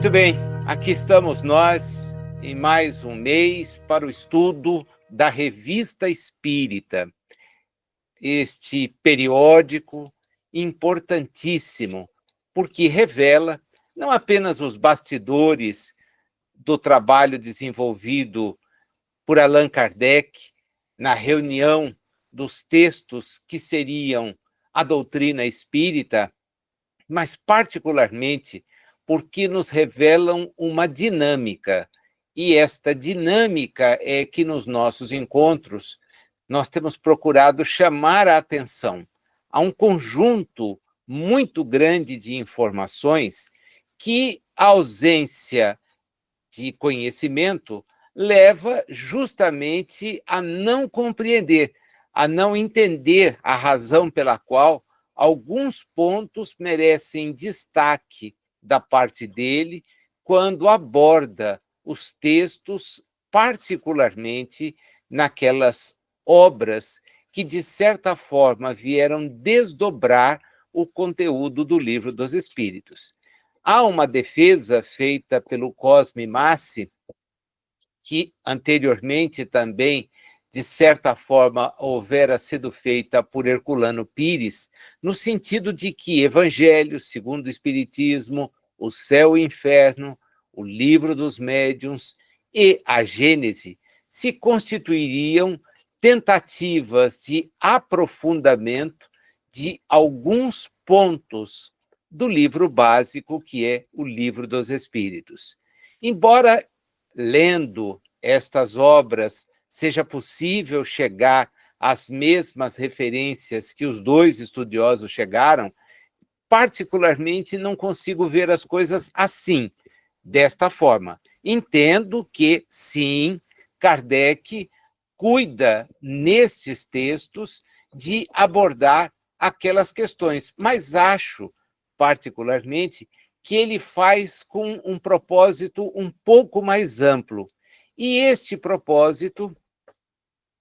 Muito bem, aqui estamos nós em mais um mês para o estudo da Revista Espírita, este periódico importantíssimo, porque revela não apenas os bastidores do trabalho desenvolvido por Allan Kardec na reunião dos textos que seriam a doutrina espírita, mas particularmente porque nos revelam uma dinâmica. E esta dinâmica é que nos nossos encontros nós temos procurado chamar a atenção a um conjunto muito grande de informações que a ausência de conhecimento leva justamente a não compreender, a não entender a razão pela qual alguns pontos merecem destaque da parte dele quando aborda os textos, particularmente naquelas obras que, de certa forma, vieram desdobrar o conteúdo do Livro dos Espíritos. Há uma defesa feita pelo Cosme Massi, que anteriormente também, de certa forma, houvera sido feita por Herculano Pires, no sentido de que Evangelho, segundo o Espiritismo, o céu e o inferno, o livro dos médiuns e a Gênese se constituiriam tentativas de aprofundamento de alguns pontos do livro básico, que é o Livro dos Espíritos. Embora, lendo estas obras, seja possível chegar às mesmas referências que os dois estudiosos chegaram, particularmente não consigo ver as coisas assim, desta forma. Entendo que, sim, Kardec cuida, nestes textos, de abordar aquelas questões, mas acho, particularmente, que ele faz com um propósito um pouco mais amplo. E este propósito,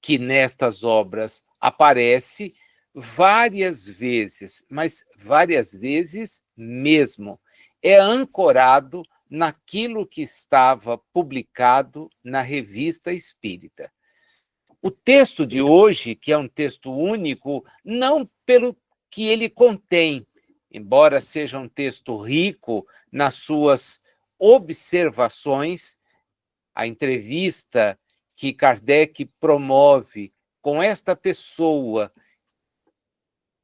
que nestas obras aparece várias vezes, mas várias vezes mesmo, é ancorado naquilo que estava publicado na Revista Espírita. O texto de hoje, que é um texto único, não pelo que ele contém, embora seja um texto rico nas suas observações, a entrevista que Kardec promove com esta pessoa,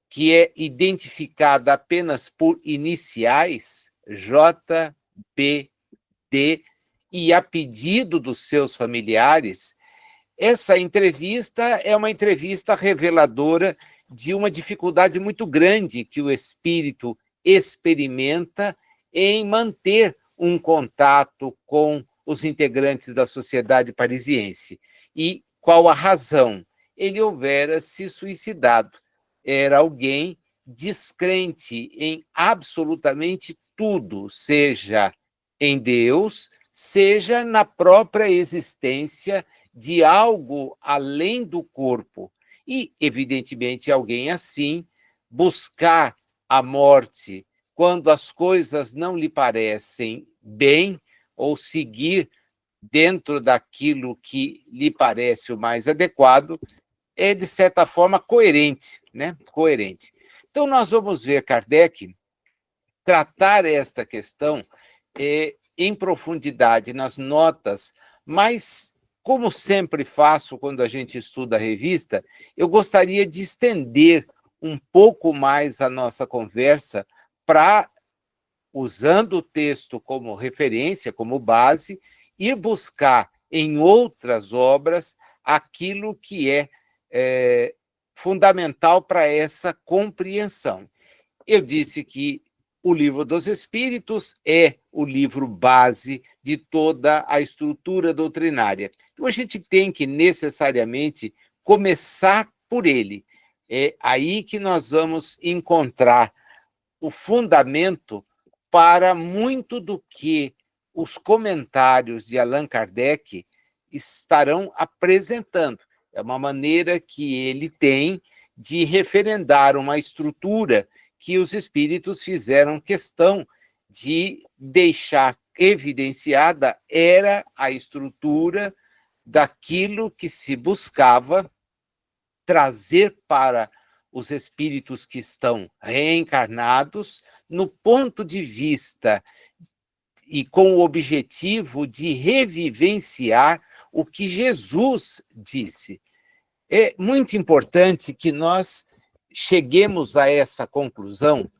que é identificada apenas por iniciais, JBD, e a pedido dos seus familiares, essa entrevista é uma entrevista reveladora de uma dificuldade muito grande que o espírito experimenta em manter um contato com os integrantes da sociedade parisiense. E qual a razão? Ele houvera se suicidado. Era alguém descrente em absolutamente tudo, seja em Deus, seja na própria existência de algo além do corpo. E, evidentemente, alguém assim buscar a morte quando as coisas não lhe parecem bem, ou seguir dentro daquilo que lhe parece o mais adequado, é, de certa forma, coerente, né? Coerente. Então, nós vamos ver Kardec tratar esta questão em profundidade nas notas, mas, como sempre faço quando a gente estuda a revista, eu gostaria de estender um pouco mais a nossa conversa para, usando o texto como referência, como base, ir buscar em outras obras aquilo que é fundamental para essa compreensão. Eu disse que o Livro dos Espíritos é o livro base de toda a estrutura doutrinária. Então, a gente tem que necessariamente começar por ele. É aí que nós vamos encontrar o fundamento para muito do que os comentários de Allan Kardec estarão apresentando. É uma maneira que ele tem de referendar uma estrutura que os espíritos fizeram questão de deixar evidenciada era a estrutura daquilo que se buscava trazer para os espíritos que estão reencarnados, no ponto de vista e com o objetivo de revivenciar o que Jesus disse. É muito importante que nós cheguemos a essa conclusão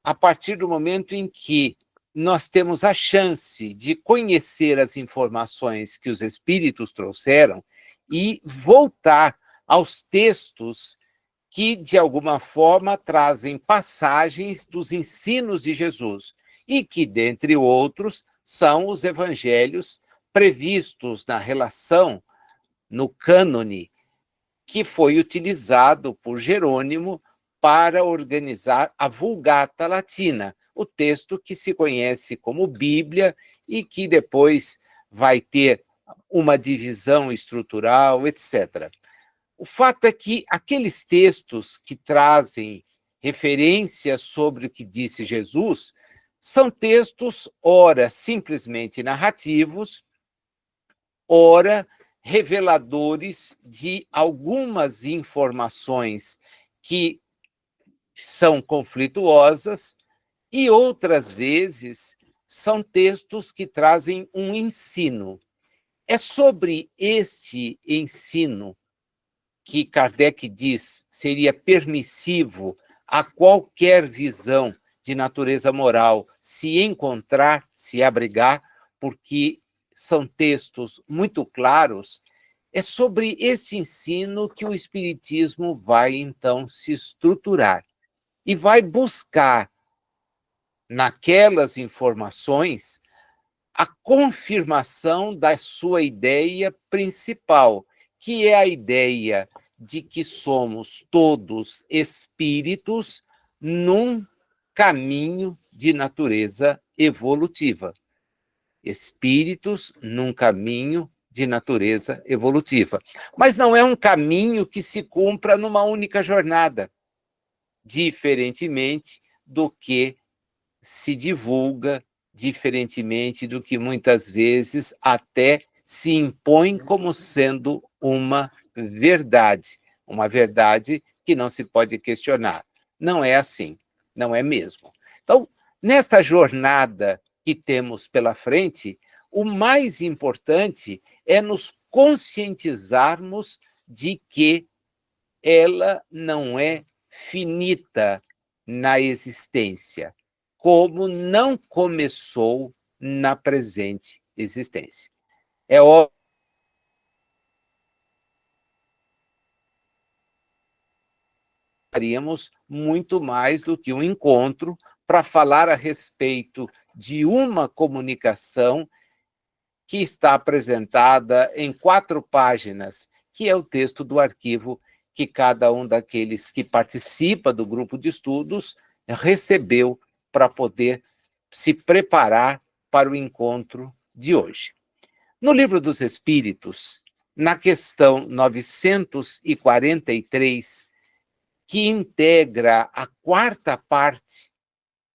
a partir do momento em que nós temos a chance de conhecer as informações que os espíritos trouxeram e voltar aos textos que, de alguma forma, trazem passagens dos ensinos de Jesus e que, dentre outros, são os evangelhos previstos na relação, no cânone, que foi utilizado por Jerônimo para organizar a Vulgata Latina, o texto que se conhece como Bíblia e que depois vai ter uma divisão estrutural, etc. O fato é que aqueles textos que trazem referências sobre o que disse Jesus são textos, ora simplesmente narrativos, ora reveladores de algumas informações que são conflituosas e outras vezes são textos que trazem um ensino. É sobre este ensino que Kardec diz seria permissivo a qualquer visão de natureza moral se encontrar, se abrigar, porque são textos muito claros. É sobre esse ensino que o Espiritismo vai, então, se estruturar e vai buscar, naquelas informações, a confirmação da sua ideia principal, que é a ideia de que somos todos espíritos num caminho de natureza evolutiva. Espíritos num caminho de natureza evolutiva. Mas não é um caminho que se cumpra numa única jornada, diferentemente do que se divulga, diferentemente do que muitas vezes até se impõe como sendo uma verdade que não se pode questionar. Não é assim, não é mesmo. Então, nesta jornada que temos pela frente, o mais importante é nos conscientizarmos de que ela não é finita na existência, como não começou na presente existência. É óbvio que faríamos muito mais do que um encontro para falar a respeito de uma comunicação que está apresentada em 4 páginas, que é o texto do arquivo que cada um daqueles que participa do grupo de estudos recebeu para poder se preparar para o encontro de hoje. No Livro dos Espíritos, na questão 943, que integra a 4ª parte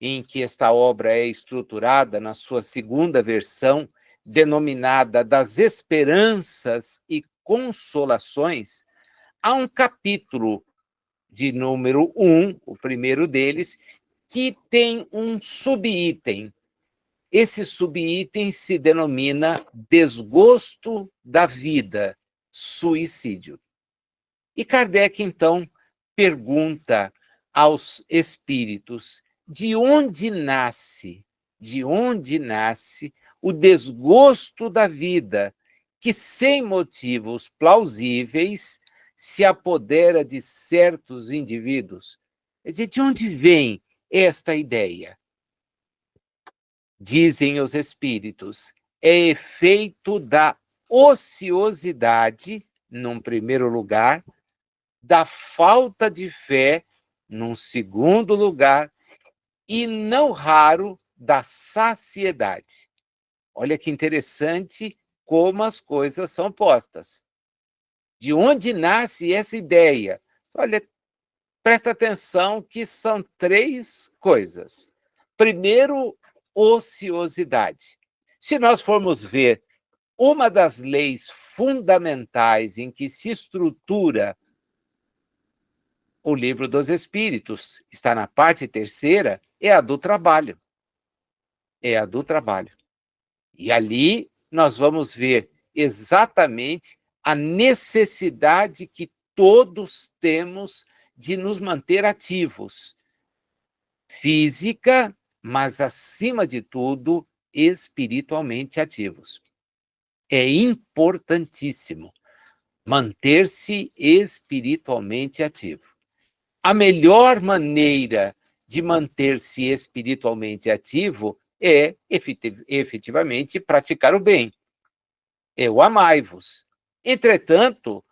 em que esta obra é estruturada na sua segunda versão, denominada Das Esperanças e Consolações, há um capítulo de número 1, o primeiro deles, que tem um subitem. Esse subitem se denomina Desgosto da Vida, Suicídio. E Kardec, então, pergunta aos espíritos de onde nasce o desgosto da vida, que sem motivos plausíveis se apodera de certos indivíduos. Quer dizer, de onde vem esta ideia? Dizem os espíritos, é efeito da ociosidade, num primeiro lugar, da falta de fé, num segundo lugar, e não raro da saciedade. Olha que interessante como as coisas são postas. De onde nasce essa ideia? Olha, presta atenção que são 3 coisas. Primeiro, ociosidade. Se nós formos ver uma das leis fundamentais em que se estrutura o Livro dos Espíritos, está na parte terceira, é a do trabalho. É a do trabalho. E ali nós vamos ver exatamente a necessidade que todos temos de nos manter ativos. Física, mas acima de tudo, espiritualmente ativos. É importantíssimo manter-se espiritualmente ativo. A melhor maneira de manter-se espiritualmente ativo é efetivamente praticar o bem. É o amai-vos. Entretanto,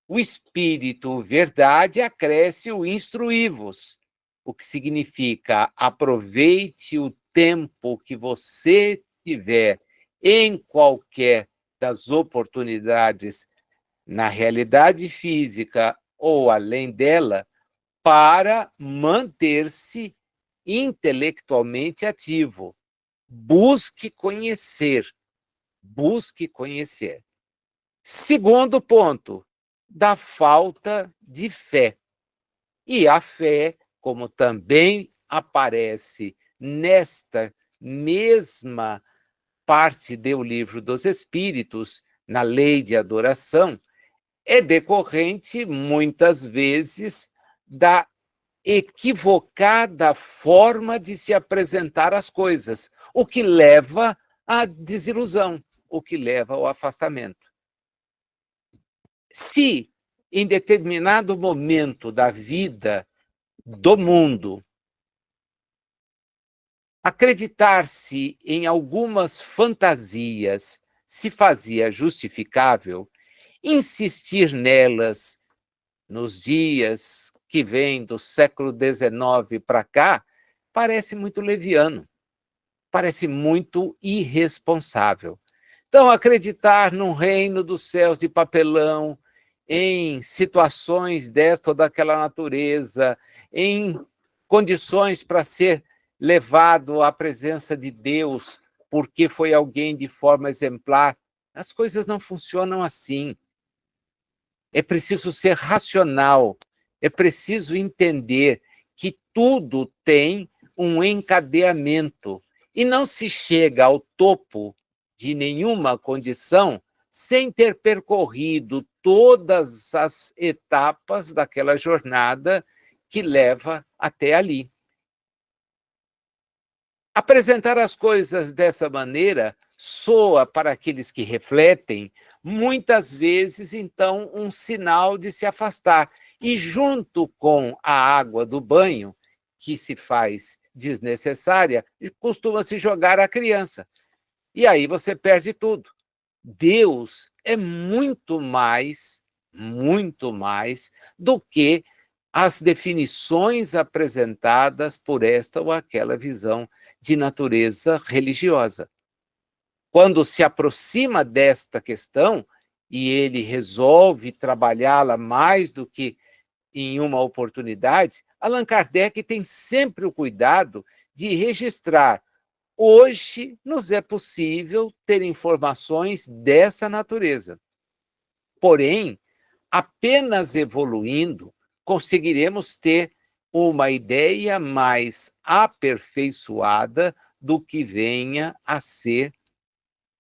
o Espírito Verdade acresce o instruí-vos, o que significa aproveite o tempo que você tiver em qualquer das oportunidades na realidade física ou além dela, para manter-se intelectualmente ativo. Busque conhecer. Busque conhecer. Segundo ponto, da falta de fé. E a fé, como também aparece nesta mesma parte do Livro dos Espíritos, na lei de adoração, é decorrente, muitas vezes, da equivocada forma de se apresentar as coisas, o que leva à desilusão, o que leva ao afastamento. Se, em determinado momento da vida do mundo, acreditar-se em algumas fantasias se fazia justificável, insistir nelas nos dias que vêm do século XIX para cá, parece muito leviano, parece muito irresponsável. Então, acreditar num reino dos céus de papelão, em situações desta ou daquela natureza, em condições para ser levado à presença de Deus, porque foi alguém de forma exemplar, as coisas não funcionam assim. É preciso ser racional, é preciso entender que tudo tem um encadeamento e não se chega ao topo de nenhuma condição sem ter percorrido todas as etapas daquela jornada que leva até ali. Apresentar as coisas dessa maneira soa para aqueles que refletem, muitas vezes, então, um sinal de se afastar. E junto com a água do banho, que se faz desnecessária, costuma-se jogar a criança. E aí você perde tudo. Deus é muito mais do que as definições apresentadas por esta ou aquela visão de natureza religiosa. Quando se aproxima desta questão e ele resolve trabalhá-la mais do que em uma oportunidade, Allan Kardec tem sempre o cuidado de registrar: hoje nos é possível ter informações dessa natureza. Porém, apenas evoluindo, conseguiremos ter uma ideia mais aperfeiçoada do que venha a ser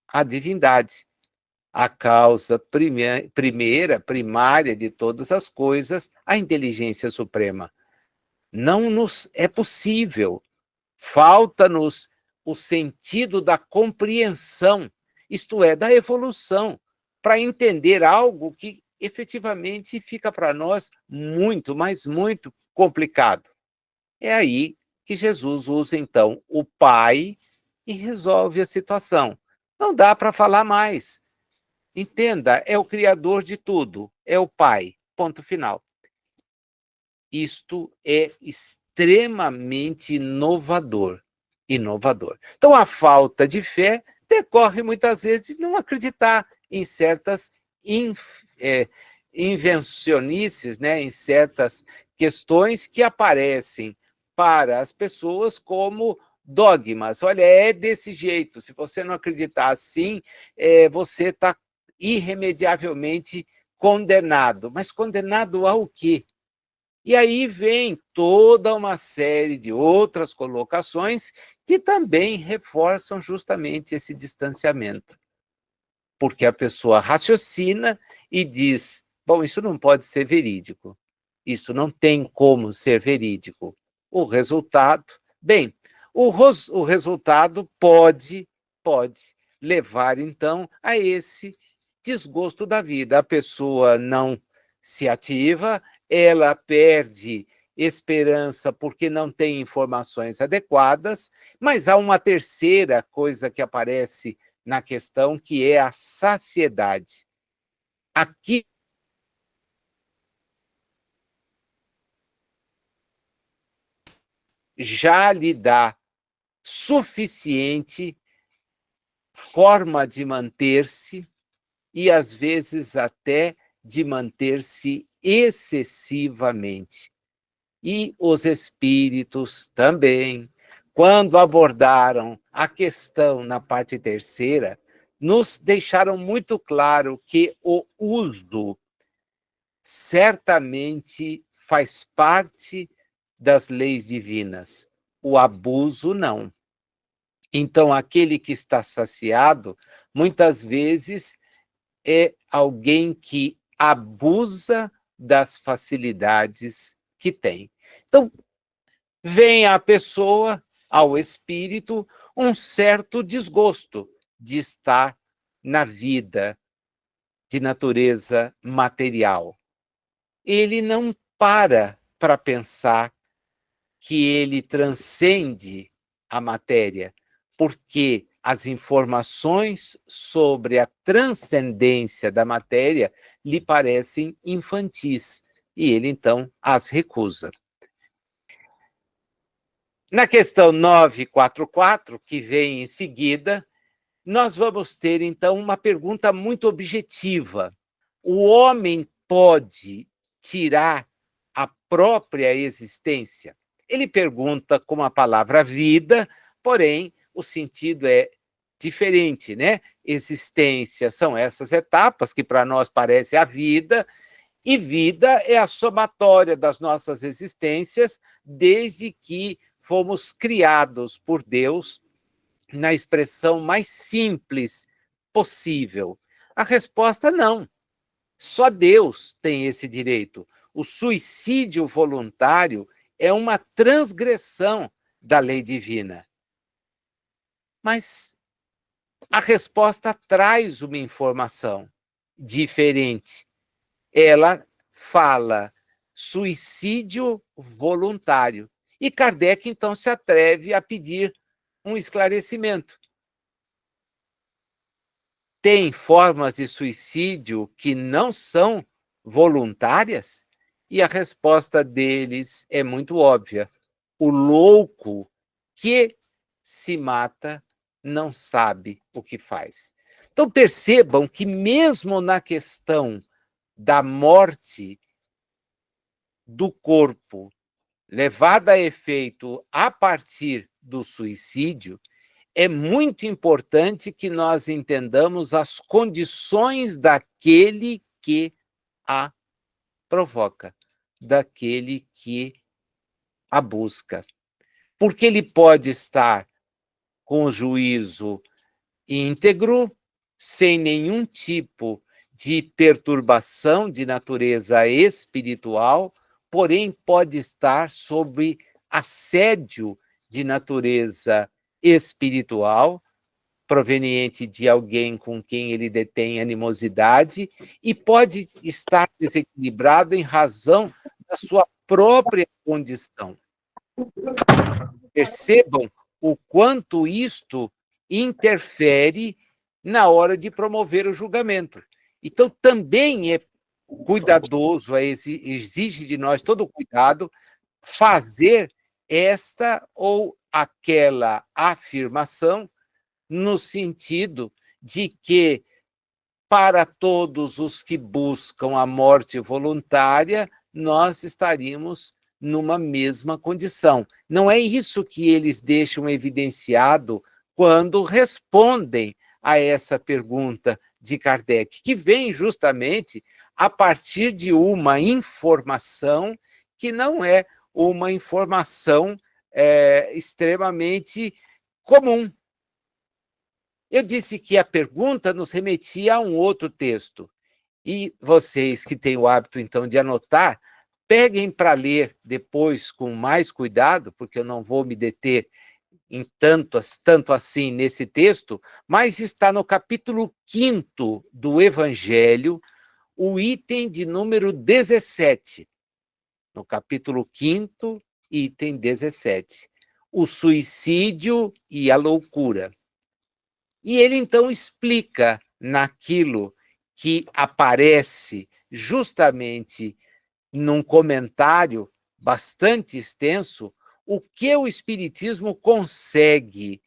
a divindade, a causa primária de todas as coisas, a inteligência suprema. Não nos é possível, falta-nos o sentido da compreensão, isto é, da evolução, para entender algo que efetivamente fica para nós muito, mas muito complicado. É aí que Jesus usa, então, o Pai e resolve a situação. Não dá para falar mais. Entenda, é o Criador de tudo, é o Pai, ponto final. Isto é extremamente inovador. Então, a falta de fé decorre muitas vezes de não acreditar em certas invencionices, né, em certas questões que aparecem para as pessoas como dogmas. Olha, é desse jeito. Se você não acreditar assim, você está irremediavelmente condenado. Mas condenado ao quê? E aí vem toda uma série de outras colocações que também reforçam justamente esse distanciamento. Porque a pessoa raciocina e diz: bom, isso não pode ser verídico, isso não tem como ser verídico. O resultado, bem, o resultado pode levar, então, a esse desgosto da vida. A pessoa não se ativa, ela perde esperança porque não tem informações adequadas, mas há uma terceira coisa que aparece na questão, que é a saciedade. Aqui já lhe dá suficiente forma de manter-se e, às vezes, até de manter-se excessivamente. E os espíritos também, quando abordaram a questão na parte terceira, nos deixaram muito claro que o uso certamente faz parte das leis divinas, o abuso não. Então, aquele que está saciado, muitas vezes, é alguém que abusa das facilidades que tem. Então, vem à pessoa, ao espírito, um certo desgosto de estar na vida de natureza material. Ele não para pensar que ele transcende a matéria, porque as informações sobre a transcendência da matéria lhe parecem infantis, e ele, então, as recusa. Na questão 944, que vem em seguida, nós vamos ter, então, uma pergunta muito objetiva. O homem pode tirar a própria existência? Ele pergunta com a palavra vida, porém, o sentido é diferente, né? Existência são essas etapas que para nós parece a vida, e vida é a somatória das nossas existências desde que fomos criados por Deus na expressão mais simples possível. A resposta não. Só Deus tem esse direito. O suicídio voluntário é uma transgressão da lei divina. Mas a resposta traz uma informação diferente. Ela fala suicídio voluntário. E Kardec, então, se atreve a pedir um esclarecimento. Tem formas de suicídio que não são voluntárias? E a resposta deles é muito óbvia. O louco que se mata não sabe o que faz. Então percebam que mesmo na questão da morte do corpo, levada a efeito a partir do suicídio, é muito importante que nós entendamos as condições daquele que a provoca, daquele que a busca. Porque ele pode estar com o juízo íntegro, sem nenhum tipo de perturbação de natureza espiritual, porém pode estar sob assédio de natureza espiritual, proveniente de alguém com quem ele detém animosidade, e pode estar desequilibrado em razão da sua própria condição. Percebam o quanto isto interfere na hora de promover o julgamento. Então, também é cuidadoso, exige de nós todo o cuidado, fazer esta ou aquela afirmação no sentido de que, para todos os que buscam a morte voluntária, nós estaríamos numa mesma condição. Não é isso que eles deixam evidenciado quando respondem a essa pergunta de Kardec, que vem justamente a partir de uma informação que não é uma informação extremamente comum. Eu disse que a pergunta nos remetia a um outro texto. E vocês que têm o hábito, então, de anotar, peguem para ler depois com mais cuidado, porque eu não vou me deter em tanto assim nesse texto, mas está no capítulo 5º do Evangelho, o item de número 17. No capítulo 5º, item 17. O suicídio e a loucura. E ele, então, explica naquilo que aparece justamente num comentário bastante extenso, o que o Espiritismo consegue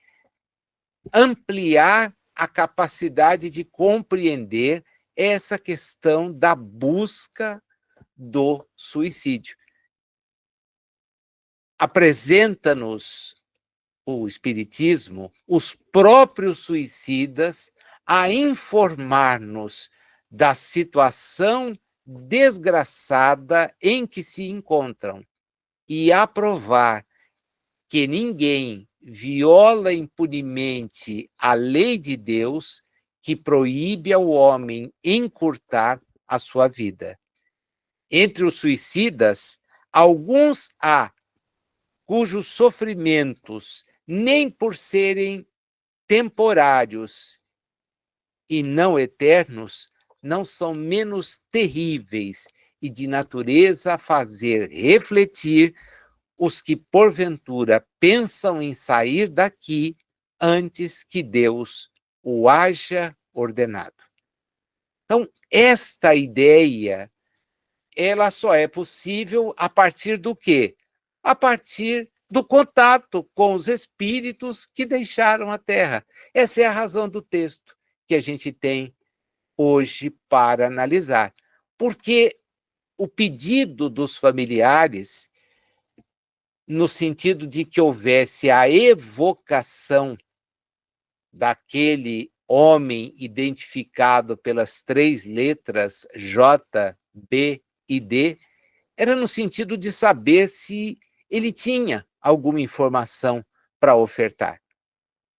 ampliar a capacidade de compreender essa questão da busca do suicídio. Apresenta-nos o Espiritismo, os próprios suicidas, a informar-nos da situação desgraçada em que se encontram e a provar que ninguém viola impunemente a lei de Deus que proíbe ao homem encurtar a sua vida. Entre os suicidas, alguns há cujos sofrimentos, nem por serem temporários e não eternos, não são menos terríveis e de natureza a fazer refletir os que, porventura, pensam em sair daqui antes que Deus o haja ordenado. Então, esta ideia, ela só é possível a partir do quê? A partir do contato com os espíritos que deixaram a Terra. Essa é a razão do texto que a gente tem hoje para analisar. Porque o pedido dos familiares, no sentido de que houvesse a evocação daquele homem identificado pelas 3 letras J, B e D, era no sentido de saber se ele tinha alguma informação para ofertar.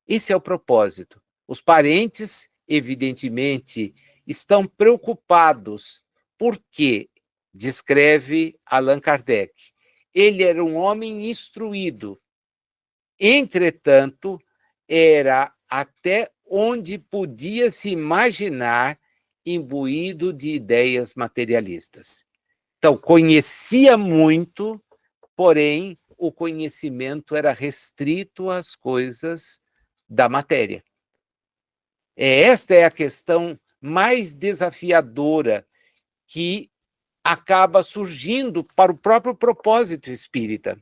Esse é o propósito. Os parentes, evidentemente, estão preocupados porque, descreve Allan Kardec, ele era um homem instruído. Entretanto, era até onde podia se imaginar imbuído de ideias materialistas. Então, conhecia muito, porém, o conhecimento era restrito às coisas da matéria. Esta é a questão mais desafiadora que acaba surgindo para o próprio propósito espírita.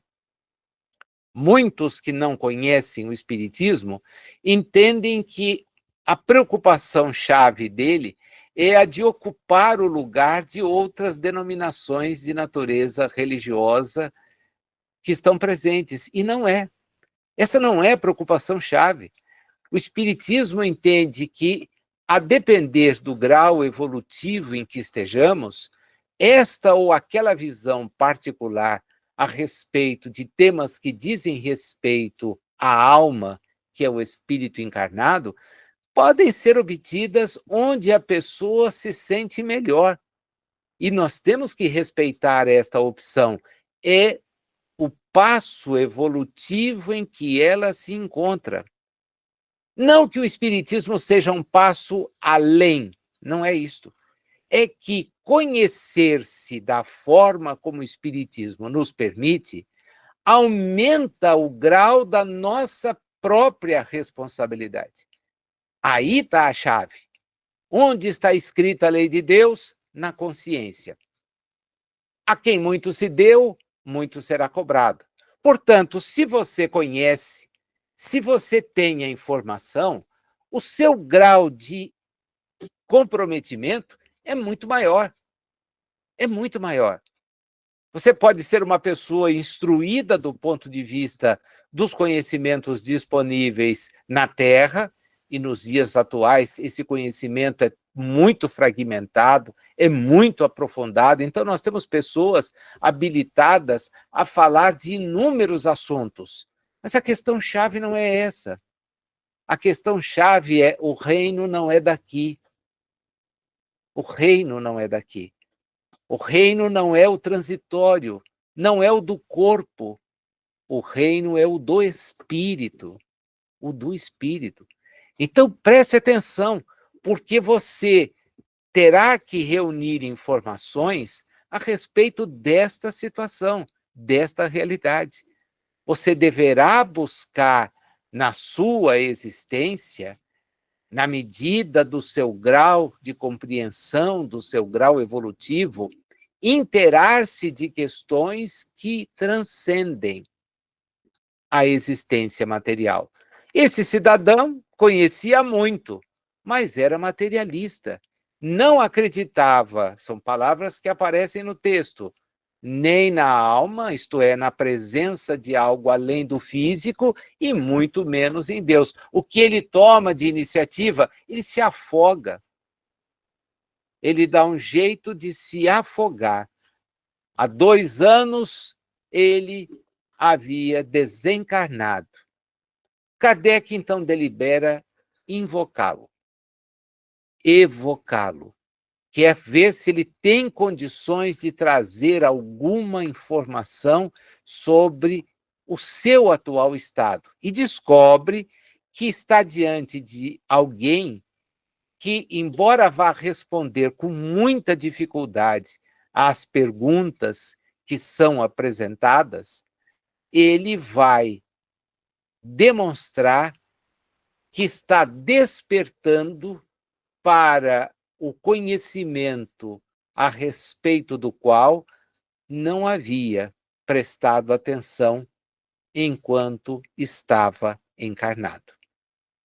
Muitos que não conhecem o espiritismo entendem que a preocupação-chave dele é a de ocupar o lugar de outras denominações de natureza religiosa que estão presentes, e não é. Essa não é a preocupação-chave. O espiritismo entende que, a depender do grau evolutivo em que estejamos, esta ou aquela visão particular a respeito de temas que dizem respeito à alma, que é o espírito encarnado, podem ser obtidas onde a pessoa se sente melhor. E nós temos que respeitar esta opção. É o passo evolutivo em que ela se encontra. Não que o espiritismo seja um passo além, não é isto. É que conhecer-se da forma como o espiritismo nos permite aumenta o grau da nossa própria responsabilidade. Aí está a chave. Onde está escrita a lei de Deus? Na consciência. A quem muito se deu, muito será cobrado. Portanto, se você conhece, se você tem a informação, o seu grau de comprometimento é muito maior. É muito maior. Você pode ser uma pessoa instruída do ponto de vista dos conhecimentos disponíveis na Terra, e nos dias atuais esse conhecimento é muito fragmentado, é muito aprofundado, então nós temos pessoas habilitadas a falar de inúmeros assuntos. Mas a questão-chave não é essa. A questão-chave é: o reino não é daqui. O reino não é daqui. O reino não é o transitório, não é o do corpo. O reino é o do espírito, o do espírito. Então preste atenção, porque você terá que reunir informações a respeito desta situação, desta realidade. Você deverá buscar na sua existência, na medida do seu grau de compreensão, do seu grau evolutivo, inteirar-se de questões que transcendem a existência material. Esse cidadão conhecia muito, mas era materialista. Não acreditava, são palavras que aparecem no texto, nem na alma, isto é, na presença de algo além do físico, e muito menos em Deus. O que ele toma de iniciativa? Ele se afoga. Ele dá um jeito de se afogar. Há 2 anos, ele havia desencarnado. Kardec, então, delibera invocá-lo, evocá-lo, quer ver se ele tem condições de trazer alguma informação sobre o seu atual estado. E descobre que está diante de alguém que, embora vá responder com muita dificuldade às perguntas que são apresentadas, ele vai demonstrar que está despertando para o conhecimento a respeito do qual não havia prestado atenção enquanto estava encarnado.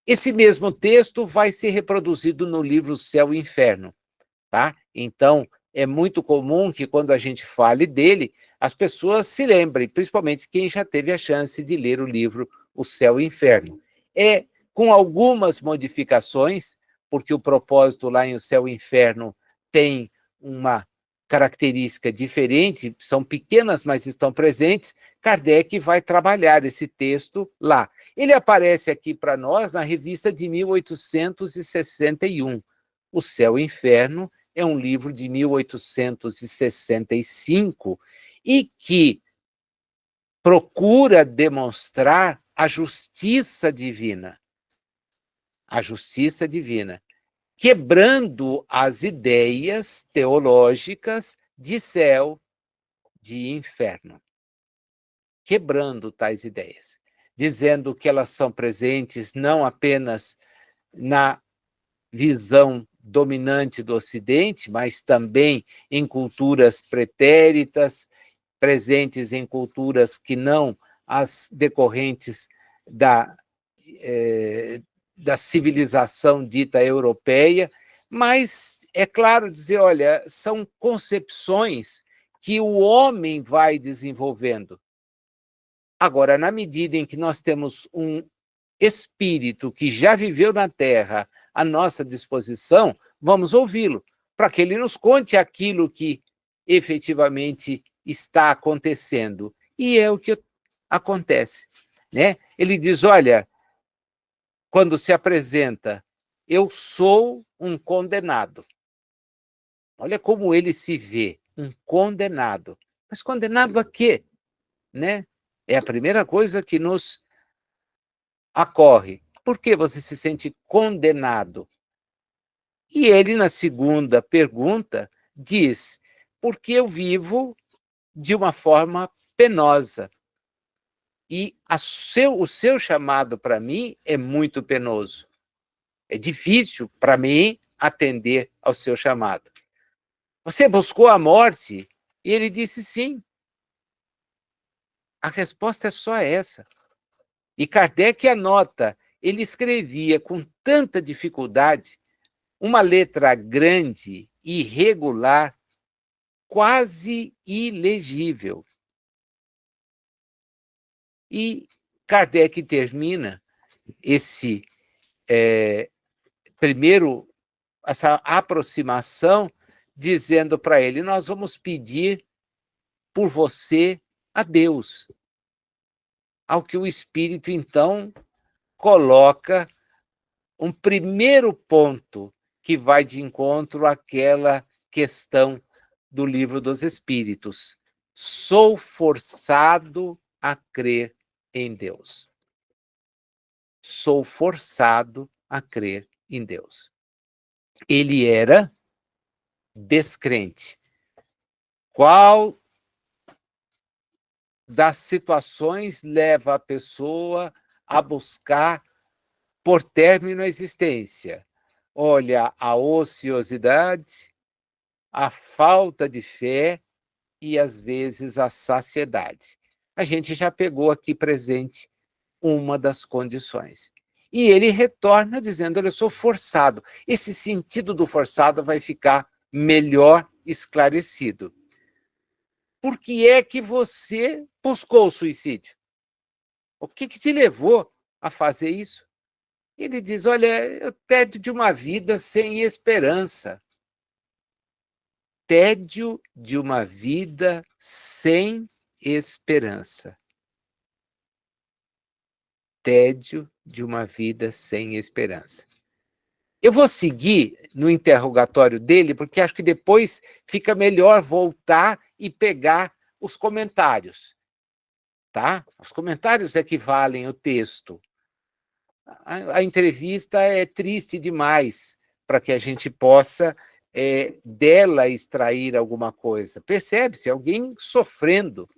Esse mesmo texto vai ser reproduzido no livro Céu e Inferno, tá? Então, é muito comum que quando a gente fale dele, as pessoas se lembrem, principalmente quem já teve a chance de ler o livro O Céu e Inferno. É com algumas modificações, porque o propósito lá em O Céu e Inferno tem uma característica diferente, são pequenas, mas estão presentes. Kardec vai trabalhar esse texto lá. Ele aparece aqui para nós na revista de 1861. O Céu e Inferno é um livro de 1865 e que procura demonstrar a justiça divina. A justiça divina, quebrando as ideias teológicas de céu, de inferno. Quebrando tais ideias, dizendo que elas são presentes não apenas na visão dominante do Ocidente, mas também em culturas pretéritas, presentes em culturas que não as decorrentes da, da civilização dita europeia, mas é claro dizer, olha, são concepções que o homem vai desenvolvendo. Agora, na medida em que nós temos um espírito que já viveu na Terra à nossa disposição, vamos ouvi-lo, para que ele nos conte aquilo que efetivamente está acontecendo. E é o que acontece, né? Ele diz, olha, quando se apresenta, eu sou um condenado. Olha como ele se vê, um condenado. Mas condenado a quê? Né? É a primeira coisa que nos ocorre. Por que você se sente condenado? E ele, na segunda pergunta, diz, porque eu vivo de uma forma penosa. E o seu chamado para mim é muito penoso. É difícil para mim atender ao seu chamado. Você buscou a morte? E ele disse sim. A resposta é só essa. E Kardec anota, ele escrevia com tanta dificuldade, uma letra grande, irregular, quase ilegível. E Kardec termina esse primeiro, essa aproximação, dizendo para ele: nós vamos pedir por você a Deus. Ao que o Espírito, então, coloca um primeiro ponto que vai de encontro àquela questão do Livro dos Espíritos. Sou forçado a crer em Deus. Sou forçado a crer em Deus. Ele era descrente. Qual das situações leva a pessoa a buscar por término a existência? Olha, a ociosidade, a falta de fé e, às vezes, a saciedade. A gente já pegou aqui presente uma das condições. E ele retorna dizendo: olha, eu sou forçado. Esse sentido do forçado vai ficar melhor esclarecido. Por que é que você buscou o suicídio? O que te levou a fazer isso? Ele diz: olha, eu tédio de uma vida sem esperança. Tédio de uma vida sem esperança. Tédio de uma vida sem esperança. Eu vou seguir no interrogatório dele, porque acho que depois fica melhor voltar e pegar os comentários, tá? Os comentários é que valem o texto. A entrevista é triste demais para que a gente possa dela extrair alguma coisa. Percebe-se alguém sofrendo,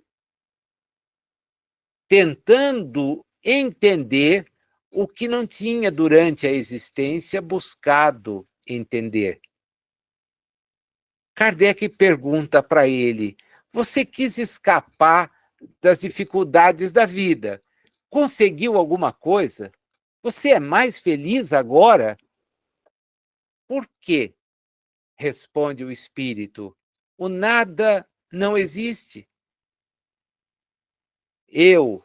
tentando entender o que não tinha durante a existência buscado entender. Kardec pergunta para ele: você quis escapar das dificuldades da vida? Conseguiu alguma coisa? Você é mais feliz agora? Por quê? Responde o espírito: o nada não existe. Eu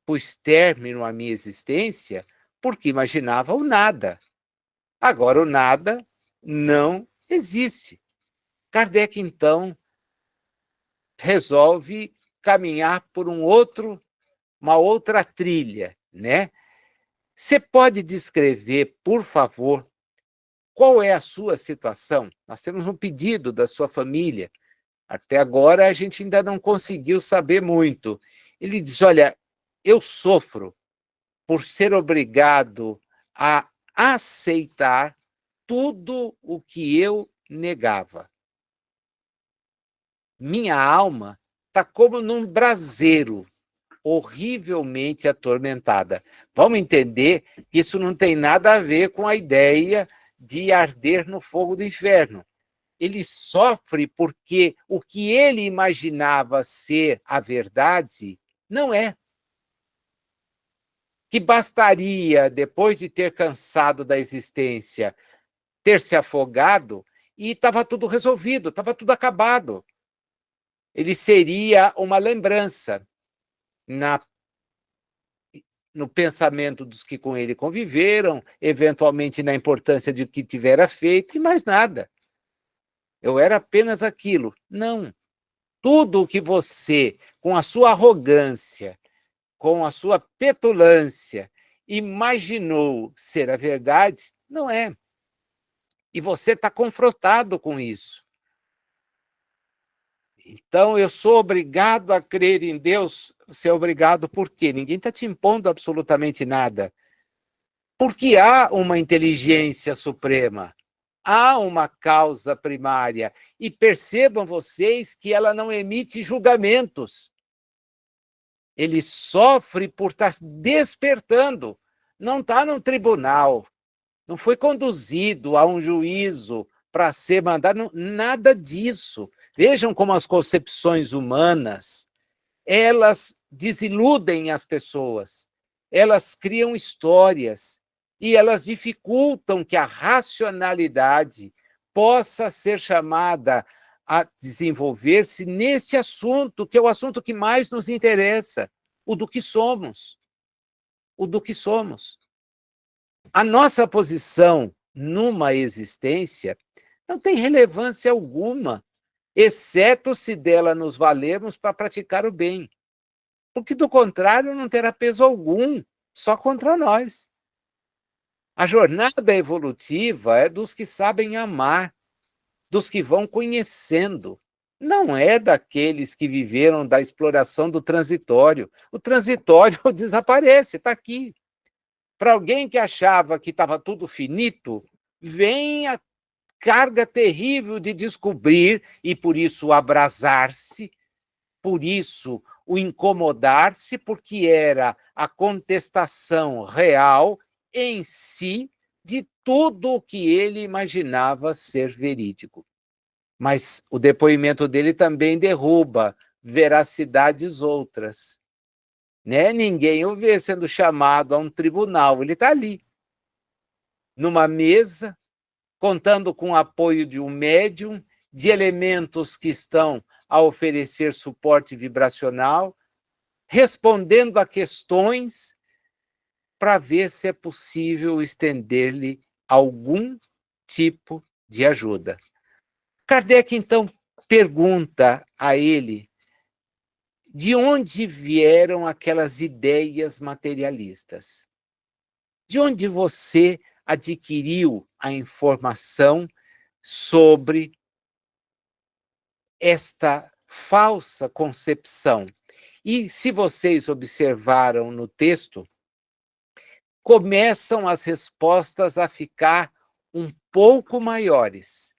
pus término à minha existência porque imaginava o nada. Agora o nada não existe. Kardec, então, resolve caminhar por uma outra trilha, né? Você pode descrever, por favor, qual é a sua situação? Nós temos um pedido da sua família. Até agora a gente ainda não conseguiu saber muito. Ele diz: olha, eu sofro por ser obrigado a aceitar tudo o que eu negava. Minha alma está como num braseiro, horrivelmente atormentada. Vamos entender que isso não tem nada a ver com a ideia de arder no fogo do inferno. Ele sofre porque o que ele imaginava ser a verdade não é. Que bastaria, depois de ter cansado da existência, ter se afogado e estava tudo resolvido, estava tudo acabado. Ele seria uma lembrança no pensamento dos que com ele conviveram, eventualmente na importância de o que tivera feito, e mais nada. Eu era apenas aquilo. Não. Tudo o que você, com a sua arrogância, com a sua petulância, imaginou ser a verdade, não é. E você está confrontado com isso. Então, eu sou obrigado a crer em Deus. Você é obrigado por quê? Ninguém está te impondo absolutamente nada. Porque há uma inteligência suprema, há uma causa primária. E percebam vocês que ela não emite julgamentos. Ele sofre por estar despertando. Não está num tribunal, não foi conduzido a um juízo para ser mandado, nada disso. Vejam como as concepções humanas, elas desiludem as pessoas, elas criam histórias e elas dificultam que a racionalidade possa ser chamada a desenvolver-se neste assunto, que é o assunto que mais nos interessa, o do que somos. O do que somos. A nossa posição numa existência não tem relevância alguma, exceto se dela nos valermos para praticar o bem. Porque, do contrário, não terá peso algum, só contra nós. A jornada evolutiva é dos que sabem amar, dos que vão conhecendo. Não é daqueles que viveram da exploração do transitório. O transitório desaparece, está aqui. Para alguém que achava que estava tudo finito, vem a carga terrível de descobrir e, por isso, abrasar-se, por isso, o incomodar-se, porque era a contestação real em si de tudo o que ele imaginava ser verídico. Mas o depoimento dele também derruba veracidades outras. Né? Ninguém o vê sendo chamado a um tribunal, ele está ali, numa mesa, contando com o apoio de um médium, de elementos que estão a oferecer suporte vibracional, respondendo a questões para ver se é possível estender-lhe algum tipo de ajuda. Kardec, então, pergunta a ele de onde vieram aquelas ideias materialistas. De onde você adquiriu a informação sobre esta falsa concepção? E, se vocês observaram no texto, começam as respostas a ficar um pouco maiores.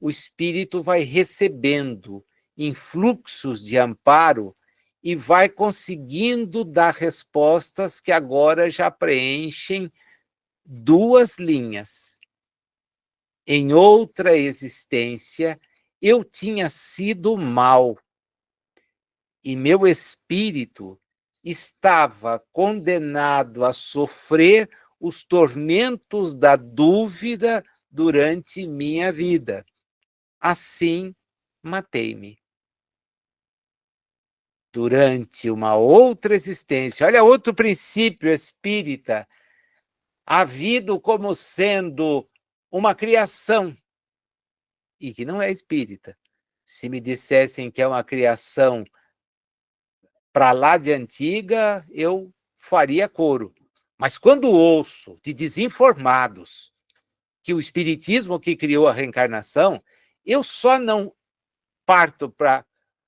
O espírito vai recebendo influxos de amparo e vai conseguindo dar respostas que agora já preenchem 2 linhas. Em outra existência, eu tinha sido mal e meu espírito estava condenado a sofrer os tormentos da dúvida durante minha vida. Assim, matei-me. Durante uma outra existência, olha outro princípio espírita, havido como sendo uma criação, e que não é espírita. Se me dissessem que é uma criação para lá de antiga, eu faria coro. Mas quando ouço de desinformados que o espiritismo que criou a reencarnação, eu só não parto para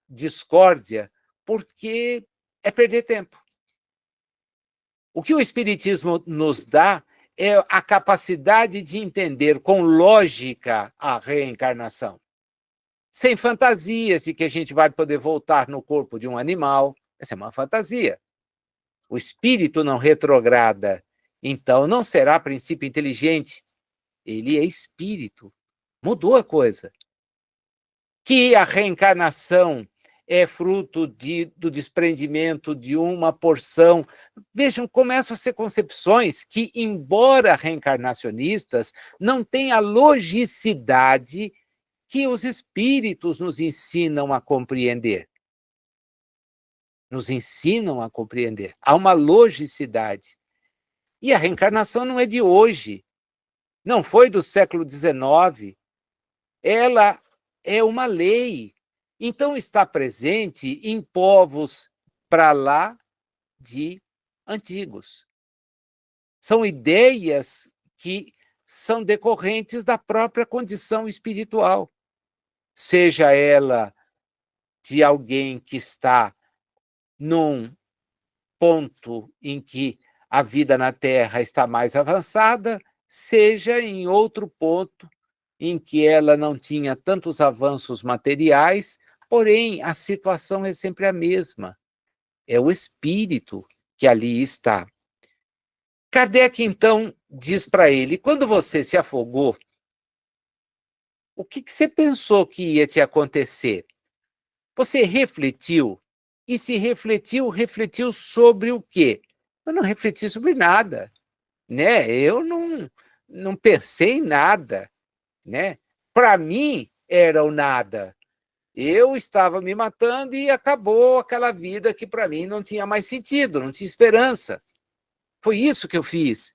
discórdia porque é perder tempo. O que o espiritismo nos dá é a capacidade de entender com lógica a reencarnação. Sem fantasias de que a gente vai poder voltar no corpo de um animal. Essa é uma fantasia. O espírito não retrograda, então não será princípio inteligente. Ele é espírito. Mudou a coisa. Que a reencarnação é fruto do desprendimento de uma porção. Vejam, começam a ser concepções que, embora reencarnacionistas, não têm a logicidade que os espíritos nos ensinam a compreender. Nos ensinam a compreender. Há uma logicidade. E a reencarnação não é de hoje. Não foi do século XIX. Ela é uma lei. Então, está presente em povos para lá de antigos. São ideias que são decorrentes da própria condição espiritual, seja ela de alguém que está num ponto em que a vida na Terra está mais avançada, seja em outro ponto em que ela não tinha tantos avanços materiais, porém a situação é sempre a mesma. É o espírito que ali está. Kardec, então, diz para ele: quando você se afogou, o que você pensou que ia te acontecer? Você refletiu? E se refletiu, refletiu sobre o quê? Eu não refleti sobre nada, né? Eu não pensei em nada, né? Para mim era o nada. Eu estava me matando e acabou aquela vida que para mim não tinha mais sentido, não tinha esperança. Foi isso que eu fiz.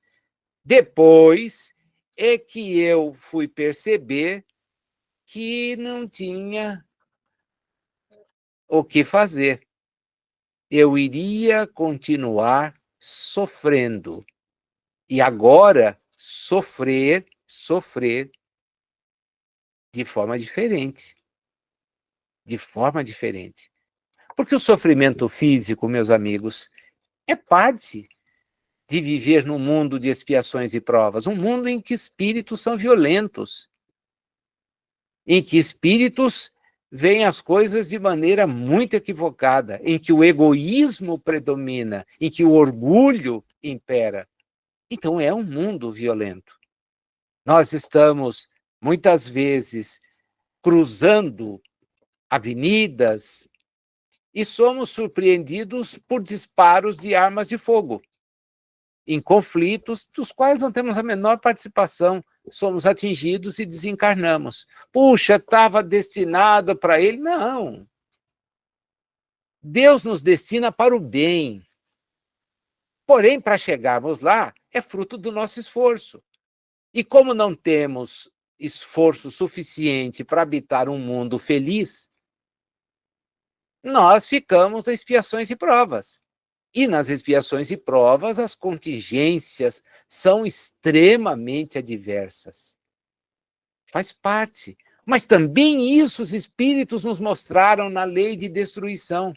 Depois é que eu fui perceber que não tinha o que fazer. Eu iria continuar sofrendo. E agora, sofrer de forma diferente. De forma diferente. Porque o sofrimento físico, meus amigos, é parte de viver num mundo de expiações e provas, um mundo em que espíritos são violentos, em que espíritos veem as coisas de maneira muito equivocada, em que o egoísmo predomina, em que o orgulho impera. Então é um mundo violento. Nós estamos, muitas vezes, cruzando avenidas e somos surpreendidos por disparos de armas de fogo, em conflitos dos quais não temos a menor participação. Somos atingidos e desencarnamos. Puxa, estava destinado para ele. Não. Deus nos destina para o bem. Porém, para chegarmos lá, é fruto do nosso esforço. E como não temos esforço suficiente para habitar um mundo feliz, nós ficamos nas expiações e provas. E nas expiações e provas, as contingências são extremamente adversas. Faz parte. Mas também isso os espíritos nos mostraram na lei de destruição.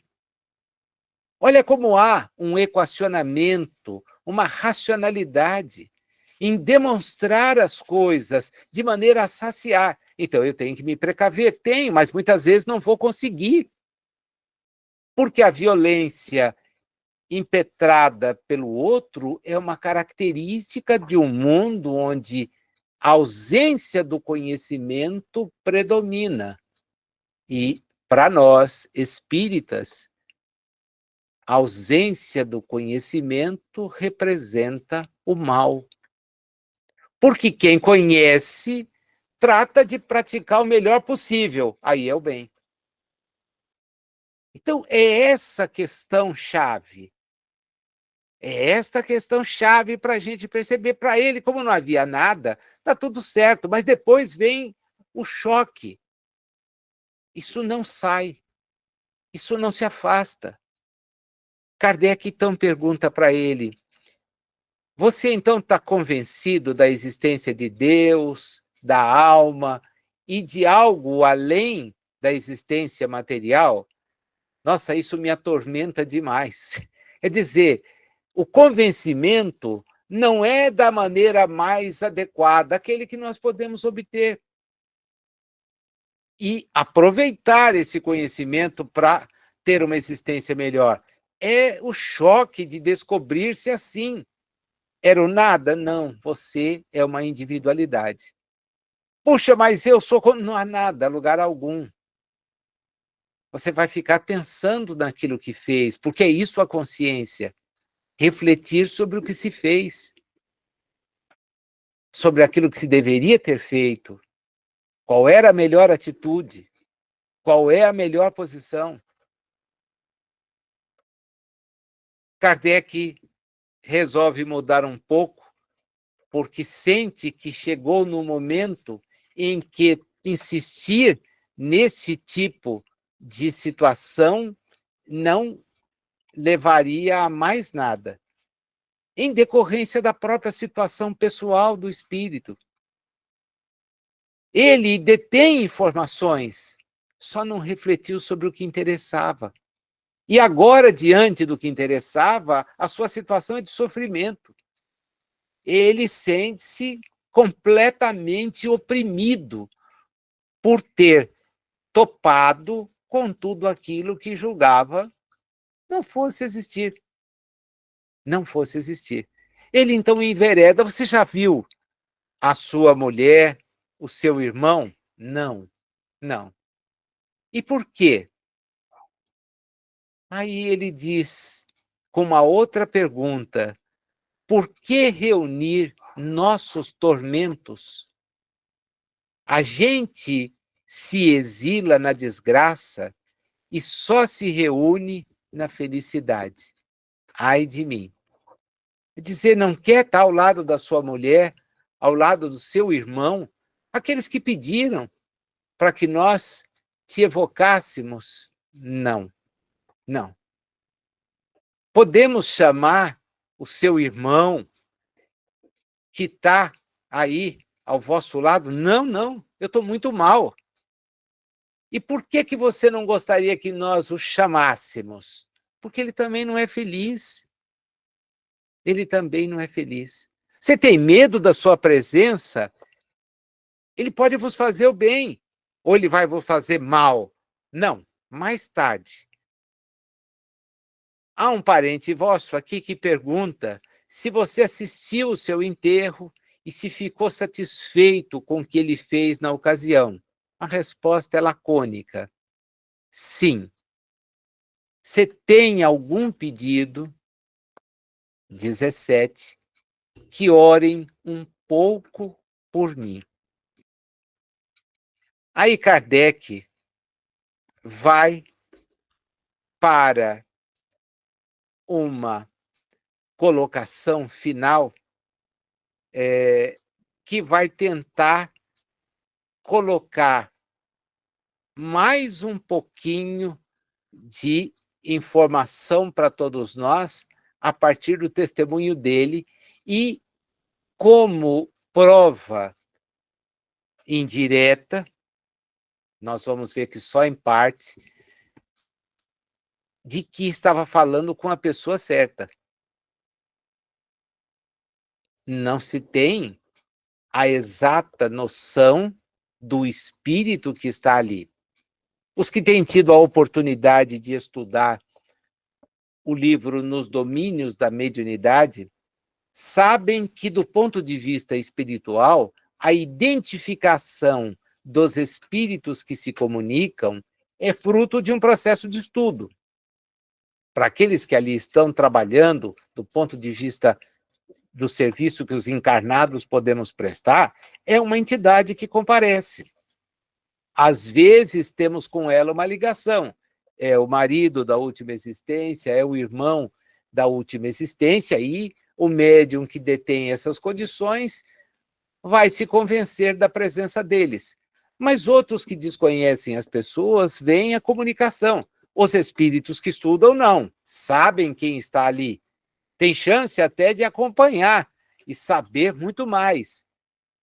Olha como há um equacionamento, uma racionalidade em demonstrar as coisas de maneira a saciar. Então, eu tenho que me precaver? Tenho, mas muitas vezes não vou conseguir. Porque a violência impetrada pelo outro é uma característica de um mundo onde a ausência do conhecimento predomina. E, para nós, espíritas, a ausência do conhecimento representa o mal. Porque quem conhece trata de praticar o melhor possível, aí é o bem. Então, é essa questão chave. É esta questão chave para a gente perceber. Para ele, como não havia nada, está tudo certo, mas depois vem o choque. Isso não sai, isso não se afasta. Kardec então pergunta para ele: você então está convencido da existência de Deus, da alma e de algo além da existência material? Nossa, isso me atormenta demais. É dizer, o convencimento não é da maneira mais adequada, aquele que nós podemos obter. E aproveitar esse conhecimento para ter uma existência melhor. É o choque de descobrir-se assim. Era o nada? Não, você é uma individualidade. Puxa, mas eu sou... Não há nada, lugar algum. Você vai ficar pensando naquilo que fez, porque é isso a consciência. Refletir sobre o que se fez, sobre aquilo que se deveria ter feito, qual era a melhor atitude, qual é a melhor posição. Kardec resolve mudar um pouco, porque sente que chegou no momento em que insistir nesse tipo de situação não levaria a mais nada, em decorrência da própria situação pessoal do espírito. Ele detém informações, só não refletiu sobre o que interessava. E agora, diante do que interessava, a sua situação é de sofrimento. Ele sente-se completamente oprimido por ter topado com tudo aquilo que julgava não fosse existir. Não fosse existir. Ele então envereda. Você já viu a sua mulher, o seu irmão? Não, não. E por quê? Aí ele diz, com uma outra pergunta: por que reunir nossos tormentos? A gente se exila na desgraça e só se reúne na felicidade. Ai de mim. É dizer, não quer estar ao lado da sua mulher, ao lado do seu irmão, aqueles que pediram para que nós te evocássemos? Não, não. Podemos chamar o seu irmão que está aí ao vosso lado? Não, não, eu estou muito mal. E por que você não gostaria que nós o chamássemos? Porque ele também não é feliz. Ele também não é feliz. Você tem medo da sua presença? Ele pode vos fazer o bem, ou ele vai vos fazer mal. Não, mais tarde. Há um parente vosso aqui que pergunta se você assistiu o seu enterro e se ficou satisfeito com o que ele fez na ocasião. A resposta é lacônica: sim. Você tem algum pedido? 17. Que orem um pouco por mim. Aí Kardec vai para uma colocação final que vai tentar colocar mais um pouquinho de informação para todos nós a partir do testemunho dele e como prova indireta, nós vamos ver que só em parte, de que estava falando com a pessoa certa. Não se tem a exata noção do espírito que está ali. Os que têm tido a oportunidade de estudar o livro Nos Domínios da Mediunidade sabem que, do ponto de vista espiritual, a identificação dos espíritos que se comunicam é fruto de um processo de estudo. Para aqueles que ali estão trabalhando, do ponto de vista do serviço que os encarnados podemos prestar, é uma entidade que comparece. Às vezes temos com ela uma ligação. É o marido da última existência, é o irmão da última existência, e o médium que detém essas condições vai se convencer da presença deles. Mas outros que desconhecem as pessoas veem a comunicação. Os espíritos que estudam não, sabem quem está ali. Tem chance até de acompanhar e saber muito mais,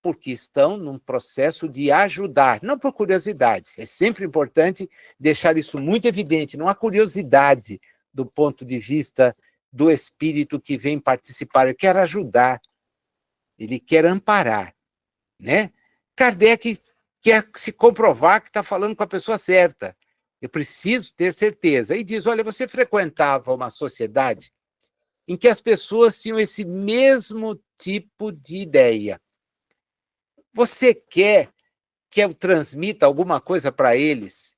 porque estão num processo de ajudar, não por curiosidade. É sempre importante deixar isso muito evidente. Não há curiosidade do ponto de vista do espírito que vem participar. Ele quer ajudar, ele quer amparar, né? Kardec quer se comprovar que está falando com a pessoa certa. Eu preciso ter certeza. E diz, olha, você frequentava uma sociedade em que as pessoas tinham esse mesmo tipo de ideia. Você quer que eu transmita alguma coisa para eles?